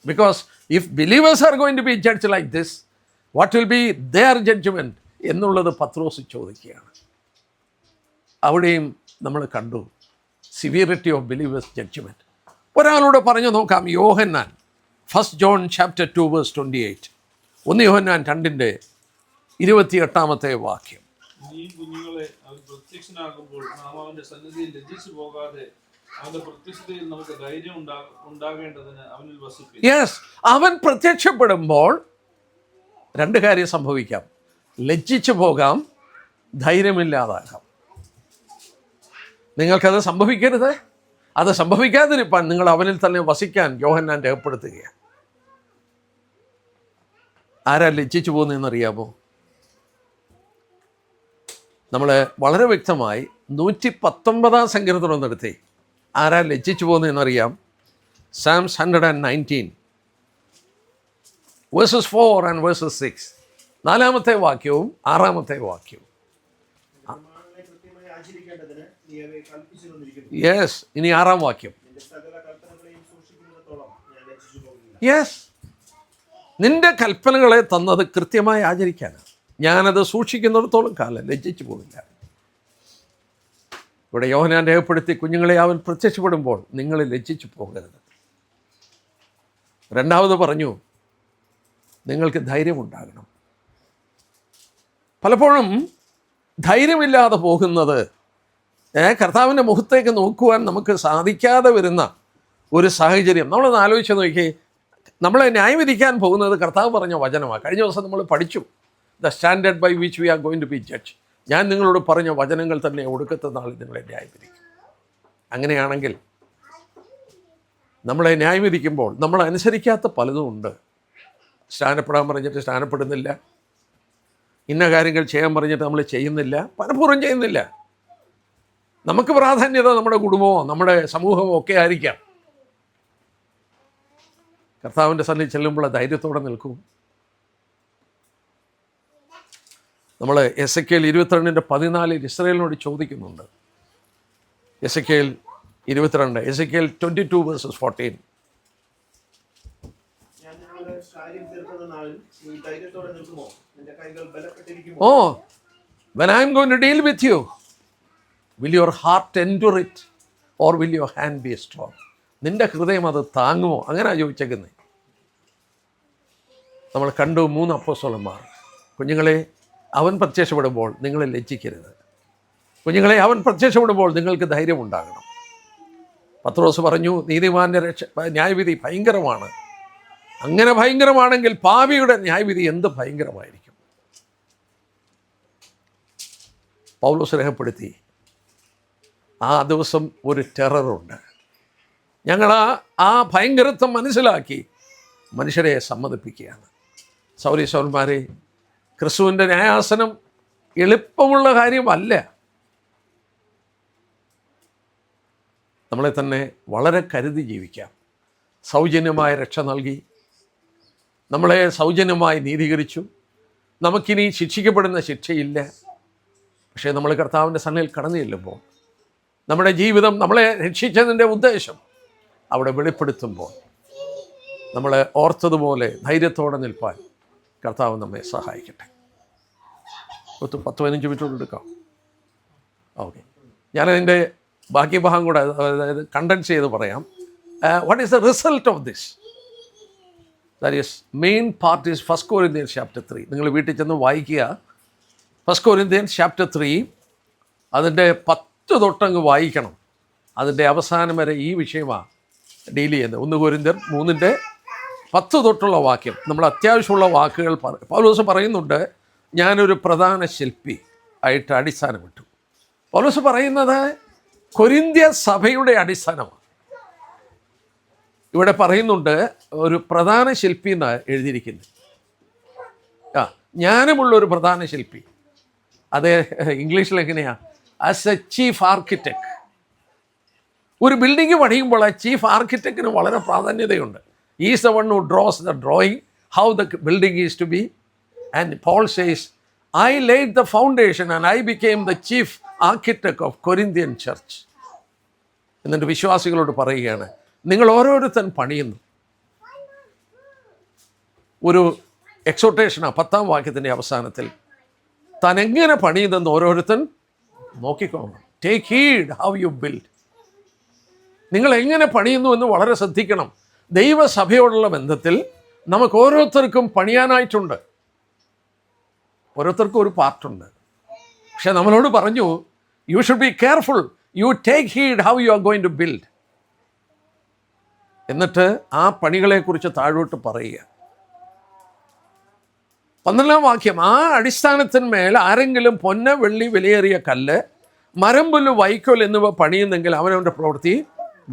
Because if believers are going to be judged like this, what will be their judgment? എന്നുള്ളത് പത്രോസ് ചോദിക്കുകയാണ്. അവിടെയും നമ്മൾ കണ്ടു സിവിയറിറ്റി ഓഫ് ബിലീവേഴ്സ് ജഡ്ജ്മെൻറ്റ്. ഒരാളോട് പറഞ്ഞു നോക്കാം. യോഹന്നാൻ 1 John chapter 2 verse 28. 1 യോഹന്നാൻ 2:28 വാക്യം. നീ കുഞ്ഞുങ്ങളെ അവൻ പ്രത്യക്ഷനാകുമ്പോൾ നാം അവന്റെ സന്നിധിയിൽ ലജ്ജിച്ചു പോകാതെ അവന്റെ പ്രത്യക്ഷതയിൽ നമുക്ക് ധൈര്യം ഉണ്ടാകേണ്ടതിന് അവനിൽ വസിപ്പിക്കും. യെസ്, അവൻ പ്രത്യക്ഷപ്പെടുമ്പോൾ 2 കാര്യം സംഭവിക്കാം. ലജ്ജിച്ചു പോകാം, ധൈര്യമില്ലാതാകാം. നിങ്ങൾക്കത് സംഭവിക്കരുത്. അത് സംഭവിക്കാതിരിക്കാൻ നിങ്ങൾ അവനിൽ തന്നെ വസിക്കാൻ യോഹന്നാൻ രേഖപ്പെടുത്തുകയാണ്. ആരാ ലജ്ജിച്ചു പോകുന്നതെന്നറിയാമോ? നമ്മൾ വളരെ വ്യക്തമായി 119 സങ്കീർത്തനം നടത്തി ആരാ ലജ്ജിച്ചു പോകുന്നതെന്നറിയാം. Psalms 119 verses 4 and verses 6. 4-ാമത്തെ വാക്യവും 6-ാമത്തെ വാക്യവും. യെസ്, ഇനി 6-ാം വാക്യം. യെസ്, നിന്റെ കൽപ്പനകളെ തന്നത് കൃത്യമായി ആചരിക്കാനാണ്. ഞാനത് സൂക്ഷിക്കുന്നിടത്തോളം കാലം ലജ്ജിച്ചു പോകില്ല. ഇവിടെ യോഹന്നാൻ രേഖപ്പെടുത്തി, കുഞ്ഞുങ്ങളെ അവൻ പ്രത്യക്ഷപ്പെടുമ്പോൾ നിങ്ങൾ ലജ്ജിച്ചു പോകരുത്. രണ്ടാമത് പറഞ്ഞു, നിങ്ങൾക്ക് ധൈര്യമുണ്ടാകണം. പലപ്പോഴും ധൈര്യമില്ലാതെ പോകുന്നത് കർത്താവിൻ്റെ മുഖത്തേക്ക് നോക്കുവാൻ നമുക്ക് സാധിക്കാതെ വരുന്ന ഒരു സാഹചര്യം. നമ്മളൊന്ന് ആലോചിച്ച് നോക്കി, നമ്മളെ ന്യായവിധിക്കാൻ പോകുന്നത് കർത്താവ് പറഞ്ഞ വചനമാണ്. കഴിഞ്ഞ ദിവസം നമ്മൾ പഠിച്ചു, the standard by which we are going to be judge. ഞാൻ നിങ്ങളോട് പറഞ്ഞ വചനങ്ങൾ തന്നെ ഒടുക്കത്തെ നാളിൽ നിങ്ങളെ ന്യായവിധിക്കും. അങ്ങനെയാണെങ്കിൽ നമ്മളെ ന്യായവിധിക്കുമ്പോൾ നമ്മൾ അനുസരിക്കാത്ത പലതും ഉണ്ട്. സ്നാനപ്പെടാൻ പറഞ്ഞിട്ട് സ്നാനപ്പെടുന്നില്ല, ഇന്ന കാര്യങ്ങൾ ചെയ്യാൻ പറഞ്ഞിട്ട് നമ്മൾ ചെയ്യുന്നില്ല, പലപ്പോഴും ചെയ്യുന്നില്ല. നമുക്ക് പ്രാധാന്യത നമ്മുടെ കുടുംബമോ നമ്മുടെ സമൂഹമോ ഒക്കെ ആയിരിക്കാം. കർത്താവിൻ്റെ സന്നിധി ചെല്ലുമ്പോൾ ധൈര്യത്തോടെ നിൽക്കും. നമ്മൾ എസെക്കിയേൽ 22:14 ഇസ്രായേലിനോട് ചോദിക്കുന്നുണ്ട്. Ezekiel 22, Ezekiel 22 verses 14. Oh, when I am going to deal with you, will your heart endure it or will your hand be strong? നിന്റെ ഹൃദയം അത് താങ്ങുമോ? അങ്ങനെ ചോദിച്ചേക്കുന്നത്. നമ്മൾ കണ്ടു 3 അപ്പോസ്തലന്മാർ. കുഞ്ഞുങ്ങളെ, അവൻ പ്രത്യക്ഷപ്പെടുമ്പോൾ നിങ്ങൾ ലജ്ജിക്കരുത്. കുഞ്ഞുങ്ങളെ, അവൻ പ്രത്യക്ഷപ്പെടുമ്പോൾ നിങ്ങൾക്ക് ധൈര്യമുണ്ടാകണം. പത്രോസ് പറഞ്ഞു, നീതിമാൻ്റെ ന്യായവിധി ഭയങ്കരമാണ്. അങ്ങനെ ഭയങ്കരമാണെങ്കിൽ പാപിയുടെ ന്യായവിധി എന്ത് ഭയങ്കരമായിരിക്കും. പൗലോസ് രേഖപ്പെടുത്തി, ആ ദിവസം ഒരു ടെററുണ്ട്. ഞങ്ങൾ ആ ഭയങ്കരത്വം മനസ്സിലാക്കി മനുഷ്യരെ സമ്മതിപ്പിക്കുകയാണ്. സൗരീശ്വരന്മാരെ, ക്രിസ്തുവിൻ്റെ ന്യായാസനം എളുപ്പമുള്ള കാര്യമല്ല. നമ്മളെ തന്നെ വളരെ കരുതി ജീവിക്കാം. സൗജന്യമായ രക്ഷ നൽകി, നമ്മളെ സൗജന്യമായി നീതീകരിച്ചു. നമുക്കിനി ശിക്ഷിക്കപ്പെടുന്ന ശിക്ഷയില്ല. പക്ഷേ നമ്മൾ കർത്താവിൻ്റെ സന്നിധിയിൽ കടന്നു ചെല്ലുമ്പോൾ നമ്മുടെ ജീവിതം, നമ്മളെ രക്ഷിച്ചതിൻ്റെ ഉദ്ദേശം അവിടെ വെളിപ്പെടുത്തുമ്പോൾ നമ്മളെ ഓർത്തതുപോലെ ധൈര്യത്തോടെ നിൽപ്പാൻ കർത്താവ് നമ്മെ സഹായിക്കട്ടെ. 10-15 മിനിറ്റ് എടുക്കാം. ഓക്കെ, ഞാനതിൻ്റെ ബാക്കി ഭാഗം കൂടെ, അതായത് കണ്ടൻസ് ചെയ്ത് പറയാം. What is the result of this? That is main part is 1 Corinthians chapter 3. നിങ്ങൾ വീട്ടിൽ ചെന്ന് വായിക്കുക. 1 Corinthians chapter 3 അതിൻ്റെ 10 തൊട്ടങ്ങ് വായിക്കണം. അതിൻ്റെ അവസാനം വരെ ഈ വിഷയമാണ് ഡീൽ ചെയ്യുന്നത്. 1 Corinthians 3:10 തൊട്ടുള്ള വാക്യം. നമ്മൾ അത്യാവശ്യമുള്ള വാക്കുകൾ പൗലോസ് പറയുന്നുണ്ട്. ഞാനൊരു പ്രധാന ശില്പി ആയിട്ട് അടിസ്ഥാനമിട്ടു. പൗലോസ് പറയുന്നത് കൊരിന്ത്യ സഭയുടെ അടിസ്ഥാനമാണ്. ഇവിടെ പറയുന്നുണ്ട് ഒരു പ്രധാന ശില്പി എന്നാണ് എഴുതിയിരിക്കുന്നത്. ജ്ഞാനമുള്ളൊരു പ്രധാന ശില്പി. അത് ഇംഗ്ലീഷിൽ എങ്ങനെയാണ്? As a chief architect. ഒരു ബിൽഡിംഗ് പണിയുമ്പോൾ ആ ചീഫ് ആർക്കിടെക്റ്റിന് വളരെ പ്രാധാന്യതയുണ്ട്. Is the one who draws the drawing how the building is to be. And Paul says, I laid the foundation and I became the chief architect of Corinthian church. എന്നിട്ട് വിശ്വാസികളോട് പറയുകയാണ്, നിങ്ങൾ ഓരോരുത്തൻ പണിയുന്നു. ഒരു എക്സോട്ടേഷനാണ് 10-ാം വാക്യത്തിൻ്റെ അവസാനത്തിൽ. താൻ എങ്ങനെ പണിയുന്നെന്ന് ഓരോരുത്തൻ നോക്കിക്കോണം. Take heed how you build. നിങ്ങൾ എങ്ങനെ പണിയുന്നു എന്ന് വളരെ ശ്രദ്ധിക്കണം. ദൈവസഭയോടുള്ള ബന്ധത്തിൽ നമുക്ക് ഓരോരുത്തർക്കും പണിയാനായിട്ടുണ്ട്. ഓരോരുത്തർക്കും ഒരു പാർട്ടുണ്ട്. പക്ഷെ നമ്മളോട് പറഞ്ഞു, you should be careful, you take heed how you are going to build. എന്നിട്ട് ആ പണികളെക്കുറിച്ച് താഴോട്ട് പറയുക. 12-ാം വാക്യം, ആ അടിസ്ഥാനത്തിന്മേൽ ആരെങ്കിലും പൊന്ന് വെള്ളി വിലയേറിയ കല്ല് മരംപുല്ല് വൈക്കോൽ എന്നിവ പണിയുന്നെങ്കിൽ അവനവൻ്റെ പ്രവൃത്തി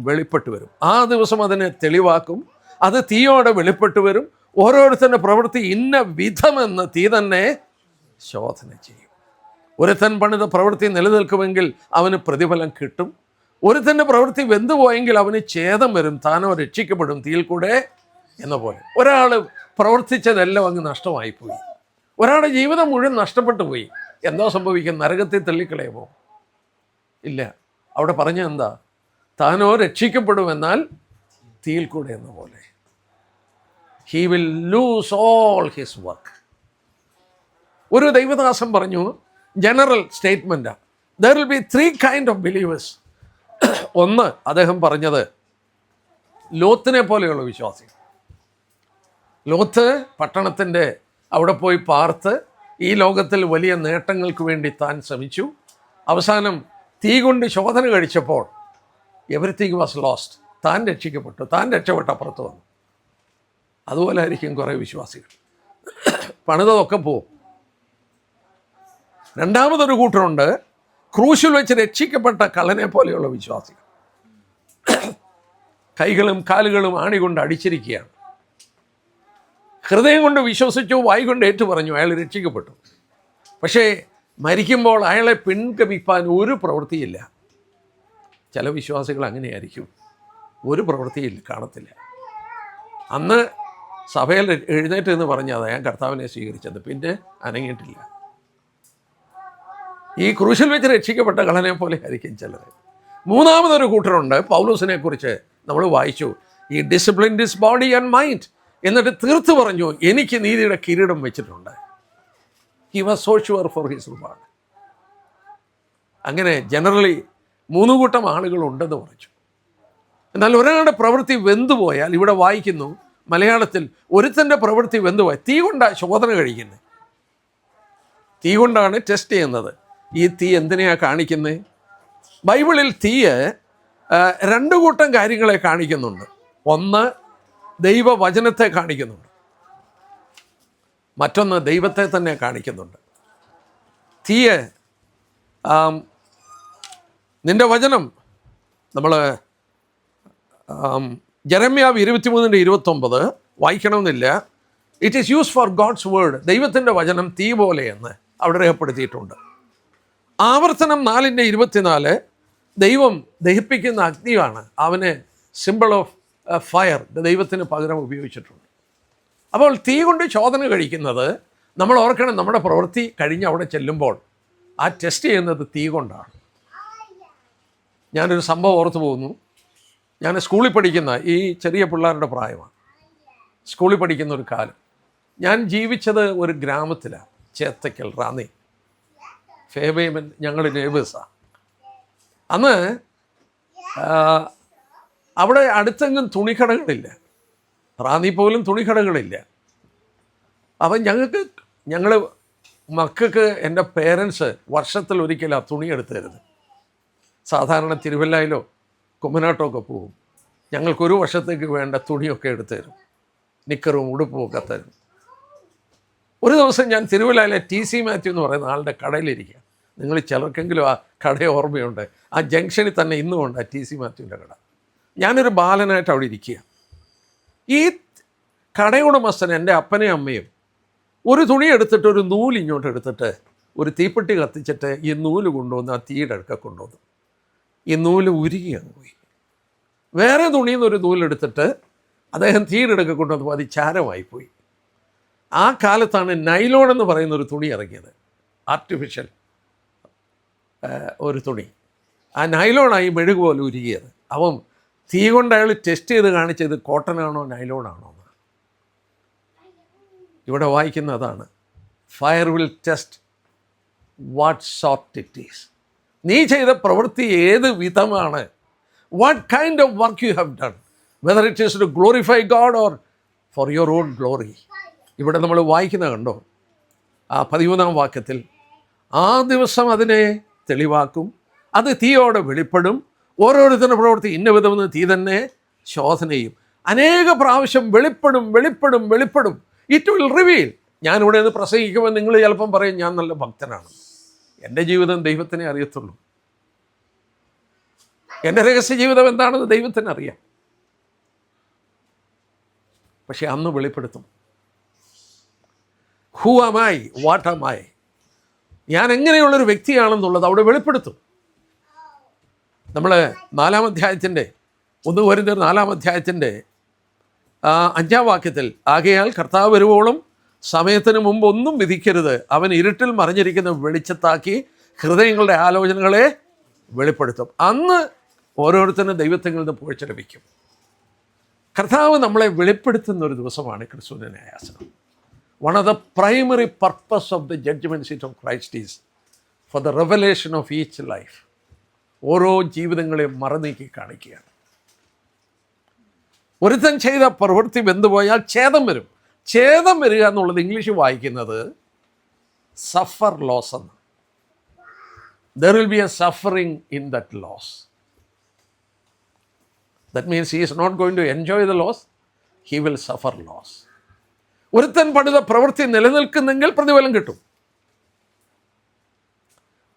വെളിപ്പെട്ട് വരും. ആ ദിവസം അതിനെ തെളിവാക്കും. അത് തീയോടെ വെളിപ്പെട്ട് വരും. ഓരോരുത്തരുടെ പ്രവൃത്തി ഇന്ന വിധമെന്ന് തീ തന്നെ ശോധന ചെയ്യും. ഒരുത്തൻ പണിത പ്രവൃത്തി നിലനിൽക്കുമെങ്കിൽ അവന് പ്രതിഫലം കിട്ടും. ഒരുത്തൻ്റെ പ്രവൃത്തി വെന്തുപോയെങ്കിൽ അവന് ഛേദം വരും, താനോ രക്ഷിക്കപ്പെടും തീയിൽ കൂടെ എന്ന പോലെ. ഒരാൾ പ്രവർത്തിച്ചതെല്ലാം അങ്ങ് നഷ്ടമായിപ്പോയി, ഒരാളുടെ ജീവിതം മുഴുവൻ നഷ്ടപ്പെട്ടു പോയി. എന്തോ സംഭവിക്കും? നരകത്തിൽ തള്ളിക്കളയുമോ? ഇല്ല. അവിടെ പറഞ്ഞ എന്താ? താനോ രക്ഷിക്കപ്പെടുമെന്നാൽ തീയിൽ കൂടെ എന്ന പോലെ. He will lose all his work. ഒരു ദൈവദാസൻ പറഞ്ഞു, ജനറൽ സ്റ്റേറ്റ്മെൻറ്റാണ്, there will be 3 kind of believers. ഒന്ന്, അദ്ദേഹം പറഞ്ഞത് ലോത്തിനെ പോലെയുള്ള വിശ്വാസി. ലോത്ത് പട്ടണത്തിൻ്റെ അവിടെ പോയി പാർത്ത് ഈ ലോകത്തിൽ വലിയ നേട്ടങ്ങൾക്ക് വേണ്ടി താൻ ശ്രമിച്ചു. അവസാനം തീ കൊണ്ട് ശോധന കഴിച്ചപ്പോൾ എവരിത്തിങ് വാസ് ലോസ്റ്റ്. താൻ രക്ഷിക്കപ്പെട്ടു, താൻ രക്ഷപ്പെട്ട അപ്പുറത്ത് വന്നു. അതുപോലെ ആയിരിക്കും കുറേ വിശ്വാസികൾ, പണിതൊക്കെ പോവും. രണ്ടാമതൊരു കൂട്ടരുണ്ട്, ക്രൂശിൽ വെച്ച് രക്ഷിക്കപ്പെട്ട കള്ളനെ പോലെയുള്ള വിശ്വാസികൾ. കൈകളും കാലുകളും ആണി കൊണ്ട് അടിച്ചിരിക്കുകയാണ്. ഹൃദയം കൊണ്ട് വിശ്വസിച്ചു, വായി കൊണ്ട് ഏറ്റു പറഞ്ഞു, അയാൾ രക്ഷിക്കപ്പെട്ടു. പക്ഷേ മരിക്കുമ്പോൾ അയാളെ പിൻഗമിപ്പാൻ ഒരു പ്രവൃത്തിയില്ല. ചില വിശ്വാസികൾ അങ്ങനെയായിരിക്കും, ഒരു പ്രവൃത്തിയില്ല, കാണത്തില്ല. അന്ന് സഭയിൽ എഴുന്നേറ്റ് എന്ന് പറഞ്ഞത് ഞാൻ കർത്താവിനെ സ്വീകരിച്ചത്, പിന്നെ അനങ്ങിയിട്ടില്ല. ഈ ക്രൂശിൽ വെച്ച് രക്ഷിക്കപ്പെട്ട കള്ളനെ പോലെ ആയിരിക്കും ചിലർ. മൂന്നാമതൊരു കൂട്ടരുണ്ട്, പൗലോസിനെ കുറിച്ച് നമ്മൾ വായിച്ചു, ഈ discipline this body and mind. എന്നിട്ട് തീർത്ത് പറഞ്ഞു, എനിക്ക് നീതിയുടെ കിരീടം വെച്ചിട്ടുണ്ട്. He was so sure for his reward. അങ്ങനെ ജനറലി 3 കൂട്ടം ആളുകളുണ്ടെന്ന് പറഞ്ഞു. എന്നാൽ ഒരാളുടെ പ്രവൃത്തി വെന്തുപോയാൽ, ഇവിടെ വായിക്കുന്നു മലയാളത്തിൽ, ഒരുത്തൻ്റെ പ്രവൃത്തി വെന്തുപോയി. തീ കൊണ്ടാണ് ശോധന കഴിക്കുന്നത്, തീ കൊണ്ടാണ് ടെസ്റ്റ് ചെയ്യുന്നത്. ഈ തീ എന്തിനെയാണ് കാണിക്കുന്നത്? ബൈബിളിൽ തീയ് 2 കൂട്ടം കാര്യങ്ങളെ കാണിക്കുന്നുണ്ട്. ഒന്ന്, ദൈവവചനത്തെ കാണിക്കുന്നുണ്ട്. മറ്റൊന്ന്, ദൈവത്തെ തന്നെ കാണിക്കുന്നുണ്ട്. തീയ്, നിൻ്റെ വചനം, നമ്മൾ ജെറമ്യാവ് 23:29 വായിക്കണമെന്നില്ല. It is use for God's word. ദൈവത്തിൻ്റെ വചനം തീ പോലെയെന്ന് അവിടെ രേഖപ്പെടുത്തിയിട്ടുണ്ട്. ആവർത്തനം 4:24 ദൈവം ദഹിപ്പിക്കുന്ന അഗ്നിയാണ്, അവന് സിമ്പിൾ ഓഫ് ഫയർ ദൈവത്തിന് പകരം ഉപയോഗിച്ചിട്ടുണ്ട്. അപ്പോൾ തീ കൊണ്ട് ശോധന കഴിക്കുന്നത് നമ്മൾ ഓർക്കണം. നമ്മുടെ പ്രവൃത്തി കഴിഞ്ഞ് അവിടെ ചെല്ലുമ്പോൾ ആ ടെസ്റ്റ് ചെയ്യുന്നത് തീ കൊണ്ടാണ്. ഞാനൊരു സംഭവം ഓർത്തു പോകുന്നു. ഞാൻ സ്കൂളിൽ പഠിക്കുന്ന, ഈ ചെറിയ പിള്ളേരുടെ പ്രായമാണ്, സ്കൂളിൽ പഠിക്കുന്ന ഒരു കാലം. ഞാൻ ജീവിച്ചത് ഒരു ഗ്രാമത്തിലാണ്, ചേത്തക്കൽ, റാന്നി, ഫേബേമൻ, ഞങ്ങൾ നെയ്ബേഴ്സാണ്. അന്ന് അവിടെ അടുത്തെങ്ങും തുണിക്കടകളില്ല, റാന്നി പോലും തുണിക്കടകളില്ല. അപ്പം ഞങ്ങൾ മക്കൾക്ക് എൻ്റെ പേരൻസ് വർഷത്തിലൊരിക്കലാണ് തുണി എടുത്തു തരുന്നത്. സാധാരണ തിരുവല്ലയിലോ കുമ്മനാട്ടോ ഒക്കെ പോകും. ഞങ്ങൾക്കൊരു വർഷത്തേക്ക് വേണ്ട തുണിയൊക്കെ എടുത്തു തരും, നിക്കറും ഉടുപ്പും ഒക്കെ തരും. ഒരു ദിവസം ഞാൻ തിരുവല്ലയിലെ TC മാത്യു എന്ന് പറയുന്ന ആളുടെ കടയിലിരിക്കുക. നിങ്ങൾ ചിലർക്കെങ്കിലും ആ കട ഓർമ്മയുണ്ട്. ആ ജംഗ്ഷനിൽ തന്നെ ഇന്നുമുണ്ട് ആ TC മാത്യുവിൻ്റെ കട. ഞാനൊരു ബാലനായിട്ട് അവിടെ ഇരിക്കുക. ഈ കടയുടമസ്ഥൻ എൻ്റെ അപ്പനെയും അമ്മയും ഒരു തുണി എടുത്തിട്ട്, ഒരു നൂല് ഇങ്ങോട്ട് എടുത്തിട്ട്, ഒരു തീപ്പെട്ടി കത്തിച്ചിട്ട് ഈ നൂല് കൊണ്ടുവന്ന് ആ തീയുടെ അടുക്ക കൊണ്ടുവന്നു. ഈ നൂല് ഉരുകി അങ്ങ് പോയി. വേറെ തുണിയിൽ നിന്നൊരു നൂലെടുത്തിട്ട് അദ്ദേഹം തീയുടെ അടുക്ക കൊണ്ടുവന്നപ്പോൾ അത് ചാരമായിപ്പോയി. ആ കാലത്താണ് നൈലോൺ എന്ന് പറയുന്ന ഒരു തുണി ഇറങ്ങിയത്, ആർട്ടിഫിഷ്യൽ ഒരു തുണി. ആ നൈലോണായി മെഴുകു പോലെ ഉരുകിയത്. അപ്പം തീ കൊണ്ട് അയാൾ ടെസ്റ്റ് ചെയ്ത് കാണിച്ചത് കോട്ടനാണോ നൈലോണാണോ എന്ന്. ഇവിടെ വായിക്കുന്ന അതാണ്, fire will test what sort it is. നീ ചെയ്ത പ്രവൃത്തി ഏത് വിധമാണ്, what kind of work you have done, whether it is to glorify God or for your own glory. ഇവിടെ നമ്മൾ വായിക്കുന്ന കണ്ടോ, ആ 13-ാം വാക്യത്തിൽ, ആ ദിവസം അതിനെ തെളിവാക്കും, അത് തീയോടെ വെളിപ്പെടും, ഓരോരുത്തരുടെ പ്രവൃത്തി ഇന്ന വിധമെന്ന് തീ തന്നെ ശോധന ചെയ്യും. അനേക പ്രാവശ്യം വെളിപ്പെടും വെളിപ്പെടും വെളിപ്പെടും. It will reveal. ഞാനിവിടെ നിന്ന് പ്രസംഗിക്കുമ്പോൾ നിങ്ങൾ ചിലപ്പം പറയും ഞാൻ നല്ല ഭക്തനാണ്, എൻ്റെ ജീവിതം ദൈവത്തിനെ അറിയത്തുള്ളൂ. എൻ്റെ രഹസ്യ ജീവിതം എന്താണെന്ന് ദൈവത്തിന് അറിയാം. പക്ഷെ അന്ന് വെളിപ്പെടുത്തും. Who am I, what am I, ഞാൻ എങ്ങനെയുള്ളൊരു വ്യക്തിയാണെന്നുള്ളത് അവിടെ വെളിപ്പെടുത്തും. നമ്മൾ 4-ാം അധ്യായത്തിൻ്റെ 1 കൊരിന്ത്യർ 4-ാം അധ്യായത്തിൻ്റെ 5-ാം വാക്യത്തിൽ, ആകയാൽ കർത്താവ് വരുവോളം സമയത്തിന് മുമ്പ് ഒന്നും വിധിക്കരുത്, അവൻ ഇരുട്ടിൽ മറിഞ്ഞിരിക്കുന്ന വെളിച്ചത്താക്കി ഹൃദയങ്ങളുടെ ആലോചനകളെ വെളിപ്പെടുത്തും. അന്ന് ഓരോരുത്തരും ദൈവത്തിൽ നിന്ന് പുകഴ്ച ലഭിക്കും. കർത്താവ് നമ്മളെ വെളിപ്പെടുത്തുന്ന ഒരു ദിവസമാണ് ക്രിസ്തുവിൻ്റെ ന്യായാസനം. One of the primary purpose of the judgment seat of Christ is for the revelation of each life. ഓരോ ജീവിതങ്ങളെയും മറനീക്കി കാണിക്കുകയാണ്. ഒരുത്തൻ ചെയ്ത പ്രവൃത്തി വെന്തുപോയാൽ ഛേദം വരും. ഛേദം വരിക എന്നുള്ളത് ഇംഗ്ലീഷ് വായിക്കുന്നത് സഫർ ലോസ് എന്ന്. There will be a suffering in that loss. That means he is not going to enjoy the loss, he will suffer loss. ഒരുത്തൻ പണിത പ്രവൃത്തി നിലനിൽക്കുന്നെങ്കിൽ പ്രതിഫലം കിട്ടും.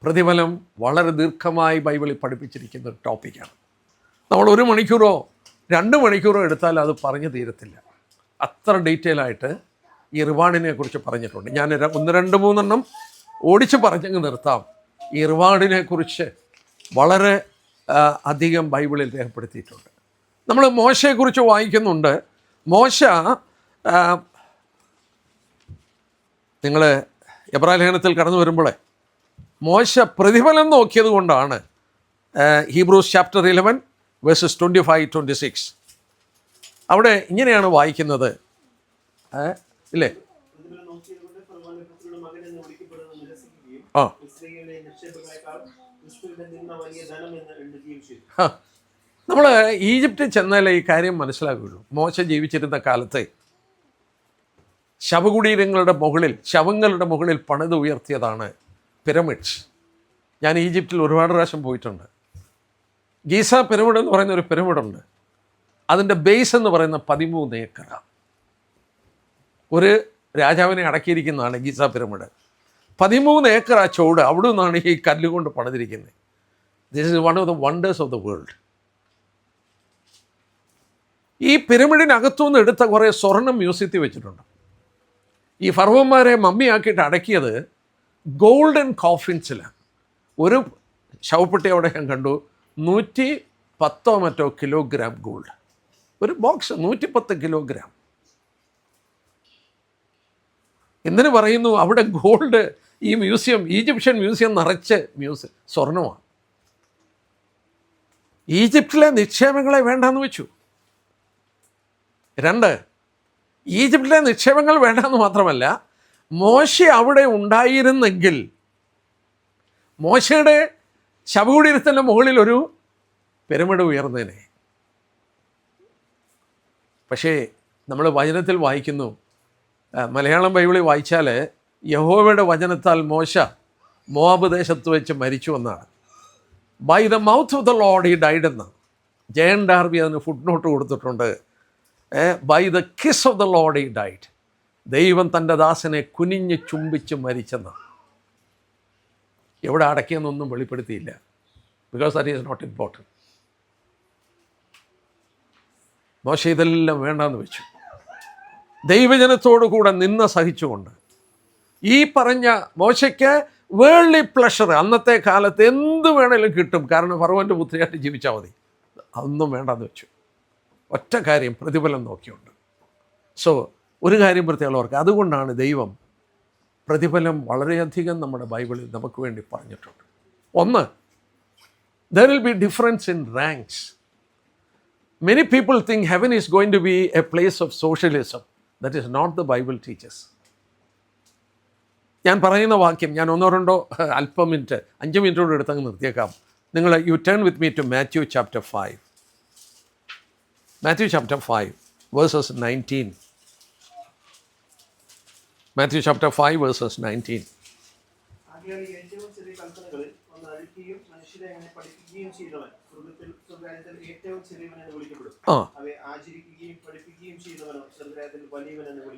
പ്രതിഫലം വളരെ ദീർഘമായി ബൈബിളിൽ പഠിപ്പിച്ചിരിക്കുന്ന ഒരു ടോപ്പിക്കാണ്. നമ്മൾ 1 മണിക്കൂറോ 2 മണിക്കൂറോ എടുത്താൽ അത് പറഞ്ഞു തീരത്തില്ല. അത്ര ഡീറ്റെയിൽ ആയിട്ട് ഈ റിവാർഡിനെ കുറിച്ച് പറഞ്ഞിട്ടുണ്ട്. ഞാൻ 1-2-3 ഓടിച്ച് പറഞ്ഞങ്ങ് നിർത്താം. ഈ റിവാർഡിനെ കുറിച്ച് വളരെ അധികം ബൈബിളിൽ രേഖപ്പെടുത്തിയിട്ടുണ്ട്. നമ്മൾ മോശയെക്കുറിച്ച് വായിക്കുന്നുണ്ട്. മോശ, നിങ്ങൾ എബ്രായ ലേഖനത്തിൽ കടന്നു വരുമ്പോൾ മോശ പ്രതിഫലം നോക്കിയത് കൊണ്ടാണ് ഹീബ്രൂസ് ചാപ്റ്റർ 11 വേഴ്സസ് 25-26 അവിടെ ഇങ്ങനെയാണ് വായിക്കുന്നത്, ഇല്ലേ? നമ്മൾ ഈജിപ്തിൽ ചെന്നാലേ ഈ കാര്യം മനസ്സിലാക്കുകയുള്ളൂ. മോശ ജീവിച്ചിരുന്ന കാലത്തെ ശവകുടീരങ്ങളുടെ മുകളിൽ, ശവങ്ങളുടെ മുകളിൽ പണിത് ഉയർത്തിയതാണ് പിരമിഡ്സ്. ഞാൻ ഈജിപ്തിൽ ഒരുപാട് പ്രാവശ്യം പോയിട്ടുണ്ട്. ഗീസ പിരമിഡ് എന്ന് പറയുന്ന ഒരു പിരമിഡുണ്ട്. അതിൻ്റെ ബേസ് എന്ന് പറയുന്ന 13 ഏക്കറാണ്. ഒരു രാജാവിനെ അടക്കിയിരിക്കുന്നതാണ് ഗീസ പിരമിഡ്. 13 ഏക്കർ ആ ചുവട്. അവിടെ നിന്നാണ് ഈ കല്ലുകൊണ്ട് പണിതിരിക്കുന്നത്. This is one of the wonders of the world. ഈ പിരമിഡിനകത്തുനിന്ന് എടുത്ത കുറേ സ്വർണം മ്യൂസിയത്തിൽ വെച്ചിട്ടുണ്ട്. ഈ ഫറവന്മാരെ മമ്മിയാക്കിയിട്ട് അടക്കിയത് ഗോൾഡൻ കോഫിൻസിലാണ്. ഒരു ശവപ്പെട്ടി അവിടെ ഞാൻ കണ്ടു, 110 മറ്റോ കിലോഗ്രാം ഗോൾഡ്. ഒരു ബോക്സ് 110 കിലോഗ്രാം. എന്തിനു പറയുന്നു? അവിടെ ഗോൾഡ്, ഈ മ്യൂസിയം, ഈജിപ്ഷ്യൻ മ്യൂസിയം നിറച്ച് സ്വർണമാണ്. ഈജിപ്തിലെ നിക്ഷേപങ്ങളെ വേണ്ടാന്ന് വെച്ചു. 2, ഈജിപ്തിലെ നിക്ഷേപങ്ങൾ വേണ്ടാന്ന് മാത്രമല്ല, മോശ അവിടെ ഉണ്ടായിരുന്നെങ്കിൽ മോശയുടെ ശവകുടീരത്തിൻ്റെ മുകളിൽ ഒരു പിരമിഡ് ഉയർന്നേനെ. പക്ഷേ നമ്മൾ വചനത്തിൽ വായിക്കുന്നു, മലയാളം ബൈബിളിൽ വായിച്ചാൽ യഹോവയുടെ വചനത്താൽ മോശ മോവാബ് ദേശത്ത് വെച്ച് മരിച്ചു എന്നാണ്. By the mouth of the lord he died എന്ന് ജയൻ ഡാർബി അതിന് ഫുട് നോട്ട് കൊടുത്തിട്ടുണ്ട്. By the kiss of the lord he died. ദൈവം തൻ്റെ ദാസനെ കുനിഞ്ഞ് ചുംബിച്ച് മരിച്ചെന്ന്. എവിടെ അടക്കിയെന്നൊന്നും വെളിപ്പെടുത്തിയില്ല. Because that is not important. മോശ ഇതെല്ലാം വേണ്ടാന്ന് വെച്ചു. ദൈവജനത്തോടു കൂടെ നിന്ന സഹിച്ചുകൊണ്ട് ഈ പറഞ്ഞ മോശയ്ക്ക് വേൾഡ്ലി പ്ലഷർ, അന്നത്തെ കാലത്ത് എന്ത് വേണേലും കിട്ടും, കാരണം ഫറവോൻ്റെ പുത്രിയായിട്ട് ജീവിച്ചാൽ മതി. അതൊന്നും വേണ്ടാന്ന് വെച്ചു. ഒറ്റ കാര്യം, പ്രതിഫലം നോക്കിയുണ്ട്. സോ ഒരു കാര്യം പ്രത്യേകം ഓർക്കുക. അതുകൊണ്ടാണ് ദൈവം പ്രതിഫലം വളരെയധികം നമ്മുടെ ബൈബിളിൽ നമുക്ക് വേണ്ടി പറഞ്ഞിട്ടുണ്ട്. 1, there will be difference in ranks. Many people think heaven is going to be a place of socialism. That is not the Bible teaches. ഞാൻ പറയുന്ന വാക്യം ഞാൻ 1-2 അല്പം മിനിറ്റ് 5 മിനിറ്റോട് എടുത്തങ്ങ് നിർത്തിയേക്കാം. നിങ്ങൾ you turn with me to Matthew chapter 5. Matthew chapter 5 verses 19. Matthew chapter 5 verses 19.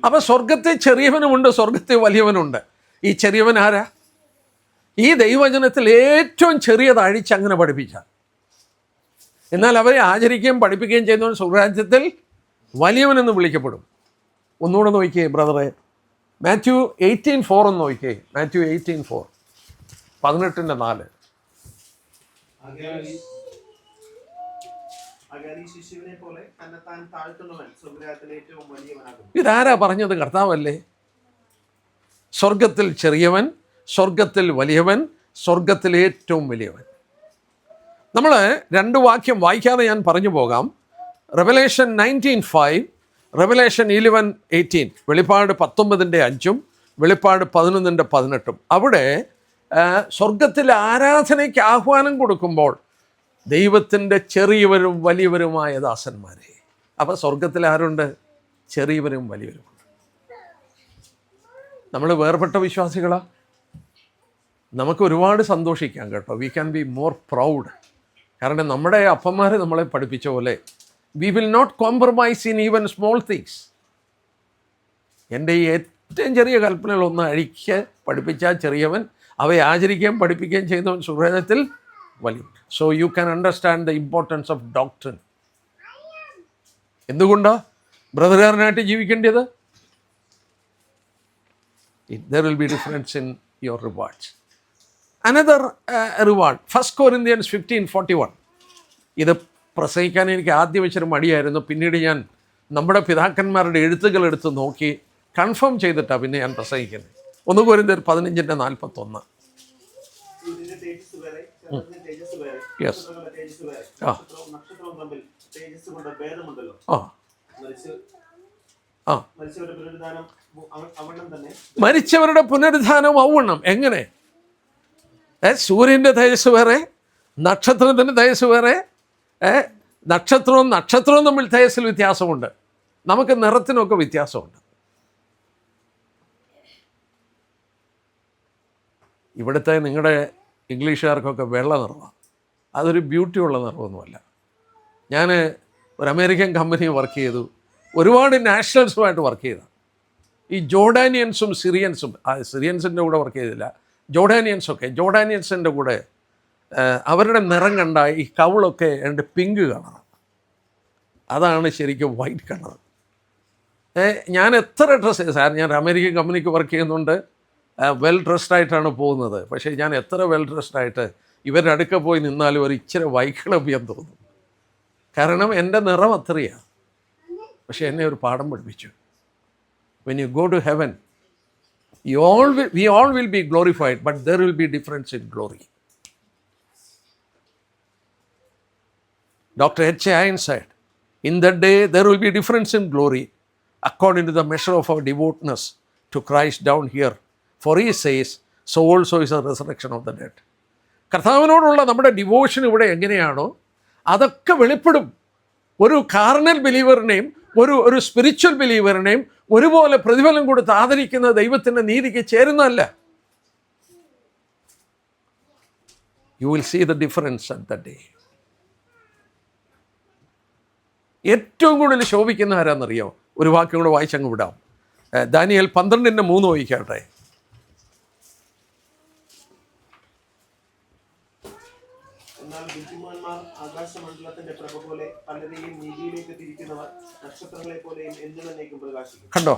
അപ്പൊ സ്വർഗത്തെ ചെറിയവനുമുണ്ട്, സ്വർഗത്തെ വലിയവനുണ്ട്. ഈ ചെറിയവൻ ആരാ? ഈ ദൈവവചനത്തിൽ ഏറ്റവും ചെറിയത് അഴിച്ച് അങ്ങനെ പഠിപ്പിച്ചാൽ. എന്നാൽ അവരെ ആചരിക്കുകയും പഠിപ്പിക്കുകയും ചെയ്യുന്നവൻ സ്വർഗരാജ്യത്തിൽ വലിയവനെന്ന് വിളിക്കപ്പെടും. ഒന്നുകൂടെ നോക്കിയേ ബ്രദറെ, മാത്യു 18:4 ഒന്ന് നോക്കിയേ. മാത്യു 18:4. 18:4. ഇതാരാ പറഞ്ഞത്? കർത്താവല്ലേ. സ്വർഗത്തിൽ ചെറിയവൻ, സ്വർഗത്തിൽ വലിയവൻ, സ്വർഗത്തിൽ ഏറ്റവും വലിയവൻ. നമ്മൾ 2 വാക്യം വായിക്കാതെ ഞാൻ പറഞ്ഞു പോകാം. റെവലേഷൻ 19:5, റെവലേഷൻ 11:18, വെളിപ്പാട് 19:5, വെളിപ്പാട് 11:18. അവിടെ സ്വർഗത്തിൽ ആരാധനയ്ക്ക് ആഹ്വാനം കൊടുക്കുമ്പോൾ ദൈവത്തിൻ്റെ ചെറിയവരും വലിയവരുമായ ദാസന്മാരെ. അപ്പോൾ സ്വർഗത്തിൽ ആരുണ്ട്? ചെറിയവരും വലിയവരുമുണ്ട്. നമ്മൾ വേർപെട്ട വിശ്വാസികളാണ്. നമുക്ക് ഒരുപാട് സന്തോഷിക്കാം കേട്ടോ. We can be more proud. കാരണം നമ്മുടെ അപ്പന്മാർ നമ്മളെ പഠിപ്പിച്ച പോലെ we will not compromise in even small things. എൻ്റെ ഈ ഏറ്റവും ചെറിയ കൽപ്പനകളൊന്ന് അഴിക്ക് പഠിപ്പിച്ചാൽ ചെറിയവൻ, അവയെ ആചരിക്കുകയും പഠിപ്പിക്കുകയും ചെയ്യുന്നവൻ സുഹൃതത്തിൽ വലിയവൻ. So you can understand the importance of doctrine. എന്തുകൊണ്ടാണ് ബ്രദറുകാരനായിട്ട് ജീവിക്കേണ്ടത്? There will be difference in your rewards. Another reward, 1 Corinthians 15:41. ഇത് പ്രസംഗിക്കാൻ എനിക്ക് ആദ്യം വെച്ചൊരു മടിയായിരുന്നു. പിന്നീട് ഞാൻ നമ്മുടെ പിതാക്കന്മാരുടെ എഴുത്തുകൾ എടുത്ത് നോക്കി കൺഫേം ചെയ്തിട്ടാണ് പിന്നെ ഞാൻ പ്രസംഗിക്കുന്നത്. 1 Corinthians 15:41. യെസ്. മരിച്ചവരുടെ പുനരുദ്ധാനം ഔവണ്ണം. എങ്ങനെ? സൂര്യൻ്റെ തേജസ് വേറെ, നക്ഷത്രത്തിൻ്റെ തേജസ് വേറെ. നക്ഷത്രവും തമ്മിൽ തേജസ്സിൽ വ്യത്യാസമുണ്ട്. നമുക്ക് നിറത്തിനൊക്കെ വ്യത്യാസമുണ്ട്. ഇവിടുത്തെ നിങ്ങളുടെ ഇംഗ്ലീഷുകാർക്കൊക്കെ വെള്ള നിറമാണ്. അതൊരു ബ്യൂട്ടിയുള്ള നിറമൊന്നുമല്ല. ഞാൻ ഒരു അമേരിക്കൻ കമ്പനി വർക്ക് ചെയ്തു. ഒരുപാട് നാഷണൽസുമായിട്ട് വർക്ക് ചെയ്ത ഈ ജോർഡാനിയൻസും സിറിയൻസിൻ്റെ കൂടെ വർക്ക് ചെയ്തില്ല. ജോർഡാനിയൻസിൻ്റെ കൂടെ അവരുടെ നിറം കണ്ട ഈ കവിളൊക്കെ എൻ്റെ പിങ്ക് കളറാണ്. അതാണ് ശരിക്കും വൈറ്റ് കളർ. ഞാൻ എത്ര ഡ്രസ്സ് സാർ, ഞാൻ അമേരിക്കൻ കമ്പനിക്ക് വർക്ക് ചെയ്യുന്നുണ്ട്, വെൽ ഡ്രസ്ഡ് ആയിട്ടാണ് പോകുന്നത്. പക്ഷേ ഞാൻ എത്ര വെൽ ഡ്രസ്ഡ് ആയിട്ട് ഇവരുടെ അടുക്ക പോയി നിന്നാലും ഒരു ഇച്ചിരി വൈക്കളഭ്യം തോന്നും. കാരണം എൻ്റെ നിറം അത്രയാണ്. പക്ഷേ എന്നെ ഒരു പാഠം പഠിപ്പിച്ചു. When you go to heaven, we all will be glorified, but there will be difference in glory. Dr. H.A. Ayn said, in that day there will be difference in glory according to the measure of our devoutness to Christ down here. For he says, so also is the resurrection of the dead. കർത്താവിനോടുള്ള നമ്മുടെ devotion ഇവിടെ എങ്ങനെയാണോ അതൊക്കെ വെളിപ്പെടും. ഒരു carnal ബിലീവറിനെയും ഒരു spiritual ബിലീവറിനെയും ഒരുപോലെ പ്രതിഫലം കൊടുത്ത് ആദരിക്കുന്ന ദൈവത്തിൻ്റെ നീതിക്ക് ചേരുന്നതല്ല. You will see the difference at the day. ഏറ്റവും കൂടുതൽ ശോഭിക്കുന്ന ആരാന്നറിയോ? ഒരു വാക്യം കൂടെ വായിച്ചങ്ങ് വിടാം. ദാനിയേൽ 12:3 വായിക്കട്ടെ. കണ്ടോ,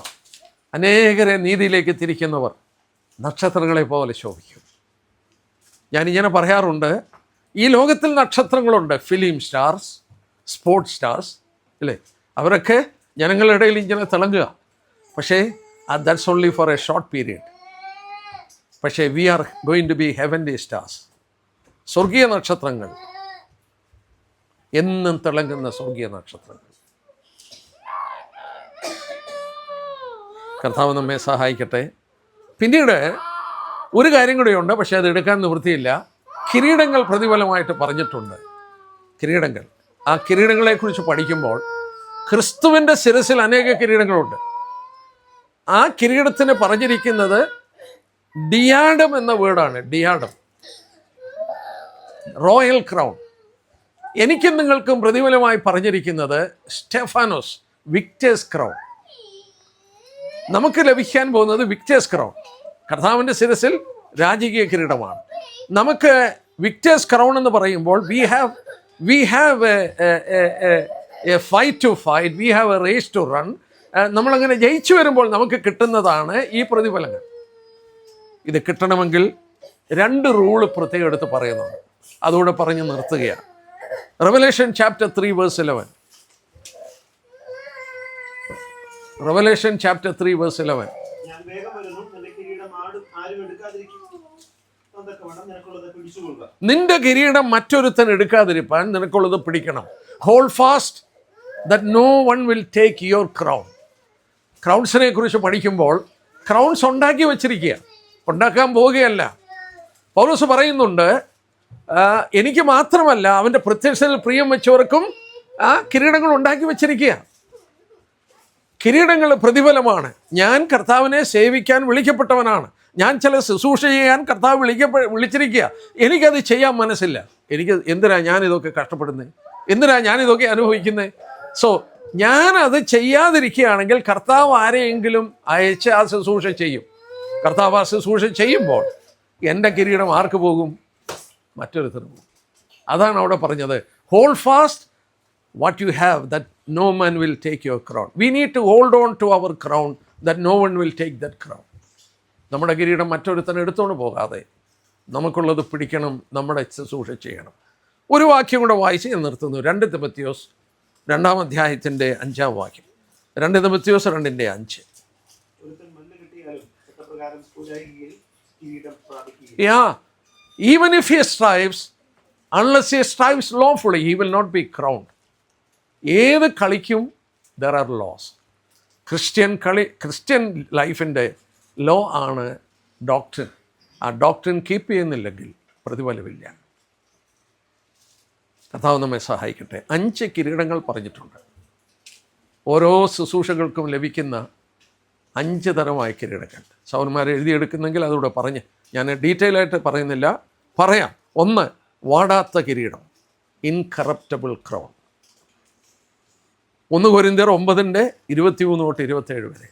അനേകരെ നീതിയിലേക്ക് തിരിക്കുന്നവർ നക്ഷത്രങ്ങളെ പോലെ ശോഭിക്കും. ഞാനിങ്ങനെ പറയാറുണ്ട്, ഈ ലോകത്തിൽ നക്ഷത്രങ്ങളുണ്ട്. ഫിലിം സ്റ്റാർസ്, സ്പോർട്സ് സ്റ്റാർസ് അല്ലേ, അവരൊക്കെ ജനങ്ങളുടെ ഇടയിൽ ഇങ്ങനെ തിളങ്ങുക. പക്ഷേ that's only for a short period. പക്ഷേ we are going to be heavenly stars. സ്വർഗീയ നക്ഷത്രങ്ങൾ, എന്നും തിളങ്ങുന്ന സ്വർഗീയ നക്ഷത്രങ്ങൾ. കർത്താവ് നമ്മെ സഹായിക്കട്ടെ. പിന്നീട് ഒരു കാര്യം കൂടെയുണ്ട്, പക്ഷേ അത് എടുക്കാൻ നിവൃത്തിയില്ല. കിരീടങ്ങൾ പ്രതിഫലമായിട്ട് പറഞ്ഞിട്ടുണ്ട്. കിരീടങ്ങൾ, ആ കിരീടങ്ങളെക്കുറിച്ച് പഠിക്കുമ്പോൾ ക്രിസ്തുവിൻ്റെ ശിരസിൽ അനേക കിരീടങ്ങളുണ്ട്. ആ കിരീടത്തിന് പറഞ്ഞിരിക്കുന്നത് ഡിയാഡം എന്ന വേർഡാണ്. ഡിയാഡം, റോയൽ ക്രൗൺ. എനിക്കും നിങ്ങൾക്കും പ്രതിഫലമായി പറഞ്ഞിരിക്കുന്നത് സ്റ്റെഫാനോസ്, വിക്ടേഴ്സ് ക്രൗൺ. നമുക്ക് ലഭിക്കാൻ പോകുന്നത് വിക്ടേഴ്സ് ക്രൗൺ. കർത്താവിൻ്റെ ശിരസിൽ രാജകീയ കിരീടമാണ്. നമുക്ക് വിക്ടേഴ്സ് ക്രൗൺ എന്ന് പറയുമ്പോൾ we have a fight to fight, we have a race to run. നമ്മളങ്ങനെ ജയിച്ചു വരുമ്പോൾ നമുക്ക് കിട്ടുന്നതാണ് ഈ പ്രതിഫലങ്ങൾ. ഇത് കിട്ടണമെങ്കിൽ 2 റൂള് പ്രത്യേകം എടുത്ത് പറയുന്നുണ്ട്. അതുകൂടെ പറഞ്ഞ് നിർത്തുകയാണ്. Revelation chapter 3 verse 11. Revelation chapter 3 verse 11. ഞാൻ വേഗം വരുന്നു, നിന്റെ കിരീടം ആരും എടുക്കാതിരിക്കും, നിനക്കുള്ളത് പിടിച്ചുകൊള്ളുക. നിന്റെ കിരീടം മറ്റൊരുത്തൻ എടുക്കാതിരിപ്പാൻ നിനക്കുള്ളത് പിടിക്കണം. Hold fast that no one will take your crown. ക്രൗൺസിനെ കുറിച്ച് പഠിക്കുമ്പോൾ ക്രൗൺസ് ഉണ്ടാക്കി വച്ചിരിക്കുക, ഉണ്ടാക്കാൻ പോവുകയല്ല. പൗലോസ് പറയുന്നുണ്ട്, എനിക്ക് മാത്രമല്ല അവൻ്റെ പ്രത്യക്ഷത്തിൽ പ്രിയം വെച്ചവർക്കും കിരീടങ്ങൾ ഉണ്ടാക്കി വച്ചിരിക്കുക. കിരീടങ്ങൾ പ്രതിഫലമാണ്. ഞാൻ കർത്താവിനെ സേവിക്കാൻ വിളിക്കപ്പെട്ടവനാണ്. ഞാൻ ചില ശുശ്രൂഷ ചെയ്യാൻ കർത്താവ് വിളിച്ചിരിക്കുക. എനിക്കത് ചെയ്യാൻ മനസ്സില്ല. എന്തിനാ ഞാനിതൊക്കെ കഷ്ടപ്പെടുന്നത്? എന്തിനാ ഞാനിതൊക്കെ അനുഭവിക്കുന്നത്? സോ ഞാനത് ചെയ്യാതിരിക്കുകയാണെങ്കിൽ കർത്താവ് ആരെയെങ്കിലും അയച്ച് ആ ശുശ്രൂഷ ചെയ്യും. കർത്താവ് ആ ശുശ്രൂഷ ചെയ്യുമ്പോൾ എൻ്റെ കിരീടം ആർക്ക് പോകും? മറ്റൊരുത്തർ പോകും. അതാണ് അവിടെ പറഞ്ഞത്, hold fast what you have that no man will take your crown. We need to hold on to our crown that no one will take that crown. നമ്മുടെ കിരീടം മറ്റൊരുത്തൻ എടുത്തുകൊണ്ട് പോകാതെ നമുക്കുള്ളത് പിടിക്കണം, നമ്മുടെ ശുശ്രൂഷ ചെയ്യണം. ഒരു വാക്യം കൂടെ വായിച്ച് ഞാൻ നിർത്തുന്നു. 2 തിമോഥെയോസ് 2-ാം അധ്യായത്തിൻ്റെ 5-ാം വാക്യം. 2 തിമോഥെയോസ് 2:5. Yeah, even if he strives, unless he strives lawfully, he will not be crowned. ഏത് കളിക്കും there are laws. ക്രിസ്ത്യൻ ലൈഫിൻ്റെ ലോ ആണ് ഡോക്ട്രിൻ. ആ ഡോക്ട്രിൻ കീപ്പ് ചെയ്യുന്നില്ലെങ്കിൽ പ്രതിഫലമില്ല. കർത്താവ് നമ്മെ സഹായിക്കട്ടെ. 5 കിരീടങ്ങൾ പറഞ്ഞിട്ടുണ്ട്. ഓരോ ശുശ്രൂഷകൾക്കും ലഭിക്കുന്ന 5 തരമായ കിരീടങ്ങൾ സൗരന്മാർ എഴുതിയെടുക്കുന്നെങ്കിൽ അതുകൂടെ പറഞ്ഞ് ഞാൻ ഡീറ്റെയിൽ ആയിട്ട് പറയുന്നില്ല, പറയാം. 1, വാടാത്ത കിരീടം, ഇൻകറപ്റ്റബിൾ ക്രൗൺ. 1 കൊരിന്ത്യർ 9:23-27 വരെ.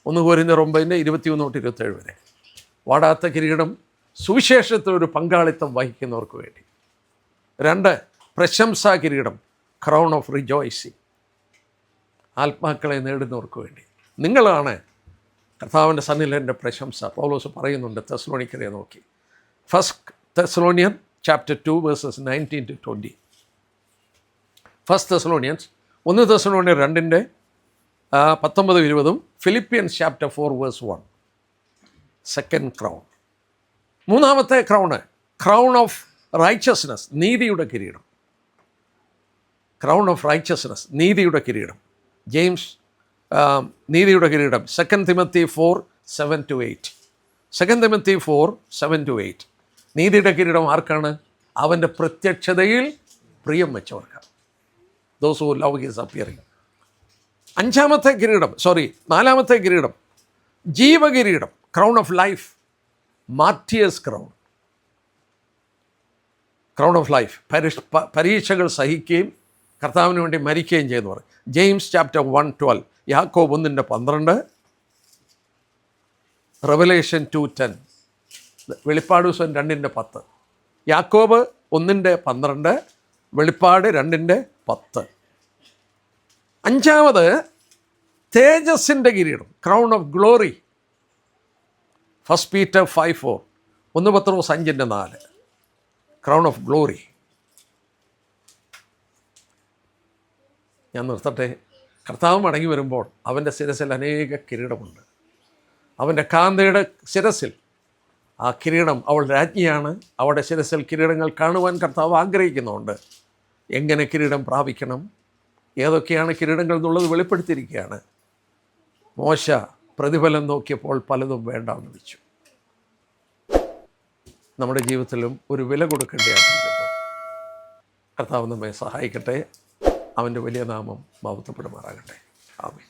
1 കൊരിന്ത്യർ 9:23-27 വരെ. വാടാത്ത കിരീടം സുവിശേഷത്തിൽ ഒരു പങ്കാളിത്തം വഹിക്കുന്നവർക്ക് വേണ്ടി. 2, പ്രശംസാ കിരീടം, ക്രൗൺ ഓഫ് റിജോയ്സിങ്, ആത്മാക്കളെ നേടുന്നവർക്ക് വേണ്ടി. നിങ്ങളാണ് കർത്താവിൻ്റെ സന്നിധിയിലെ പ്രശംസ. പൗലോസ് പറയുന്നുണ്ട് തെസ്സലോനിക്കരെ നോക്കി. 1 Thessalonians chapter 2 verses 19-20. 1 Thessalonians 1 Thessalonians 2:19-20. Philippians chapter 4 verse 1. Second crown. 3-ാമത്തെ ക്രൗണ്, ക്രൗൺ ഓഫ് റൈച്ചസ്നെസ്, നീതിയുടെ കിരീടം. ക്രൗൺ ഓഫ് റൈച്ചസ്നെസ്, നീതിയുടെ കിരീടം. ജെയിംസ് നീതിയുടെ കിരീടം. 2 Timothy 4:7-8. 2 Timothy 4:7-8. നീതിയുടെ കിരീടം ആർക്കാണ്? അവൻ്റെ പ്രത്യക്ഷതയിൽ പ്രിയം വെച്ചവർക്കാണ്. Those who love his appearing. 4-ാമത്തെ കിരീടം, ജീവകിരീടം, crown of life, martyrs crown. Crown of life, പരീക്ഷകൾ സഹിക്കുകയും കർത്താവിന് വേണ്ടി മരിക്കുകയും ചെയ്യുന്നവർ. James chapter 1:12. യാക്കോബ് 1:12. റെവലേഷൻ 2:10. വെളിപ്പാട് 2:10. യാക്കോബ് 1:12. വെളിപ്പാട് 2:10. 5-ാമത് തേജസ്സിൻ്റെ കിരീടം, ക്രൗൺ ഓഫ് ഗ്ലോറി. 1 Peter 5:4. 1 പത്രോസ് 5:4. Crown of glory. ഞാൻ നിർത്തട്ടെ. കർത്താവ് മടങ്ങി വരുമ്പോൾ അവൻ്റെ ശിരസിൽ അനേക കിരീടമുണ്ട്. അവൻ്റെ കാന്തയുടെ ശിരസിൽ ആ കിരീടം, അവൾ രാജ്ഞിയാണ്. അവളുടെ ശിരസിൽ കിരീടങ്ങൾ കാണുവാൻ കർത്താവ് ആഗ്രഹിക്കുന്നുണ്ട്. എങ്ങനെ കിരീടം പ്രാപിക്കണം, ഏതൊക്കെയാണ് കിരീടങ്ങൾ എന്നുള്ളത് വെളിപ്പെടുത്തിയിരിക്കുകയാണ്. മോശ പ്രതിഫലം നോക്കിയപ്പോൾ പലതും വേണ്ടാന്ന് വെച്ചു. നമ്മുടെ ജീവിതത്തിലും ഒരു വില കൊടുക്കേണ്ടതായിട്ടുണ്ട്. കർത്താവ് നമ്മെ സഹായിക്കട്ടെ. അവൻ്റെ വലിയ നാമം മഹത്വപ്പെടുമാറാകട്ടെ. ആമേൻ.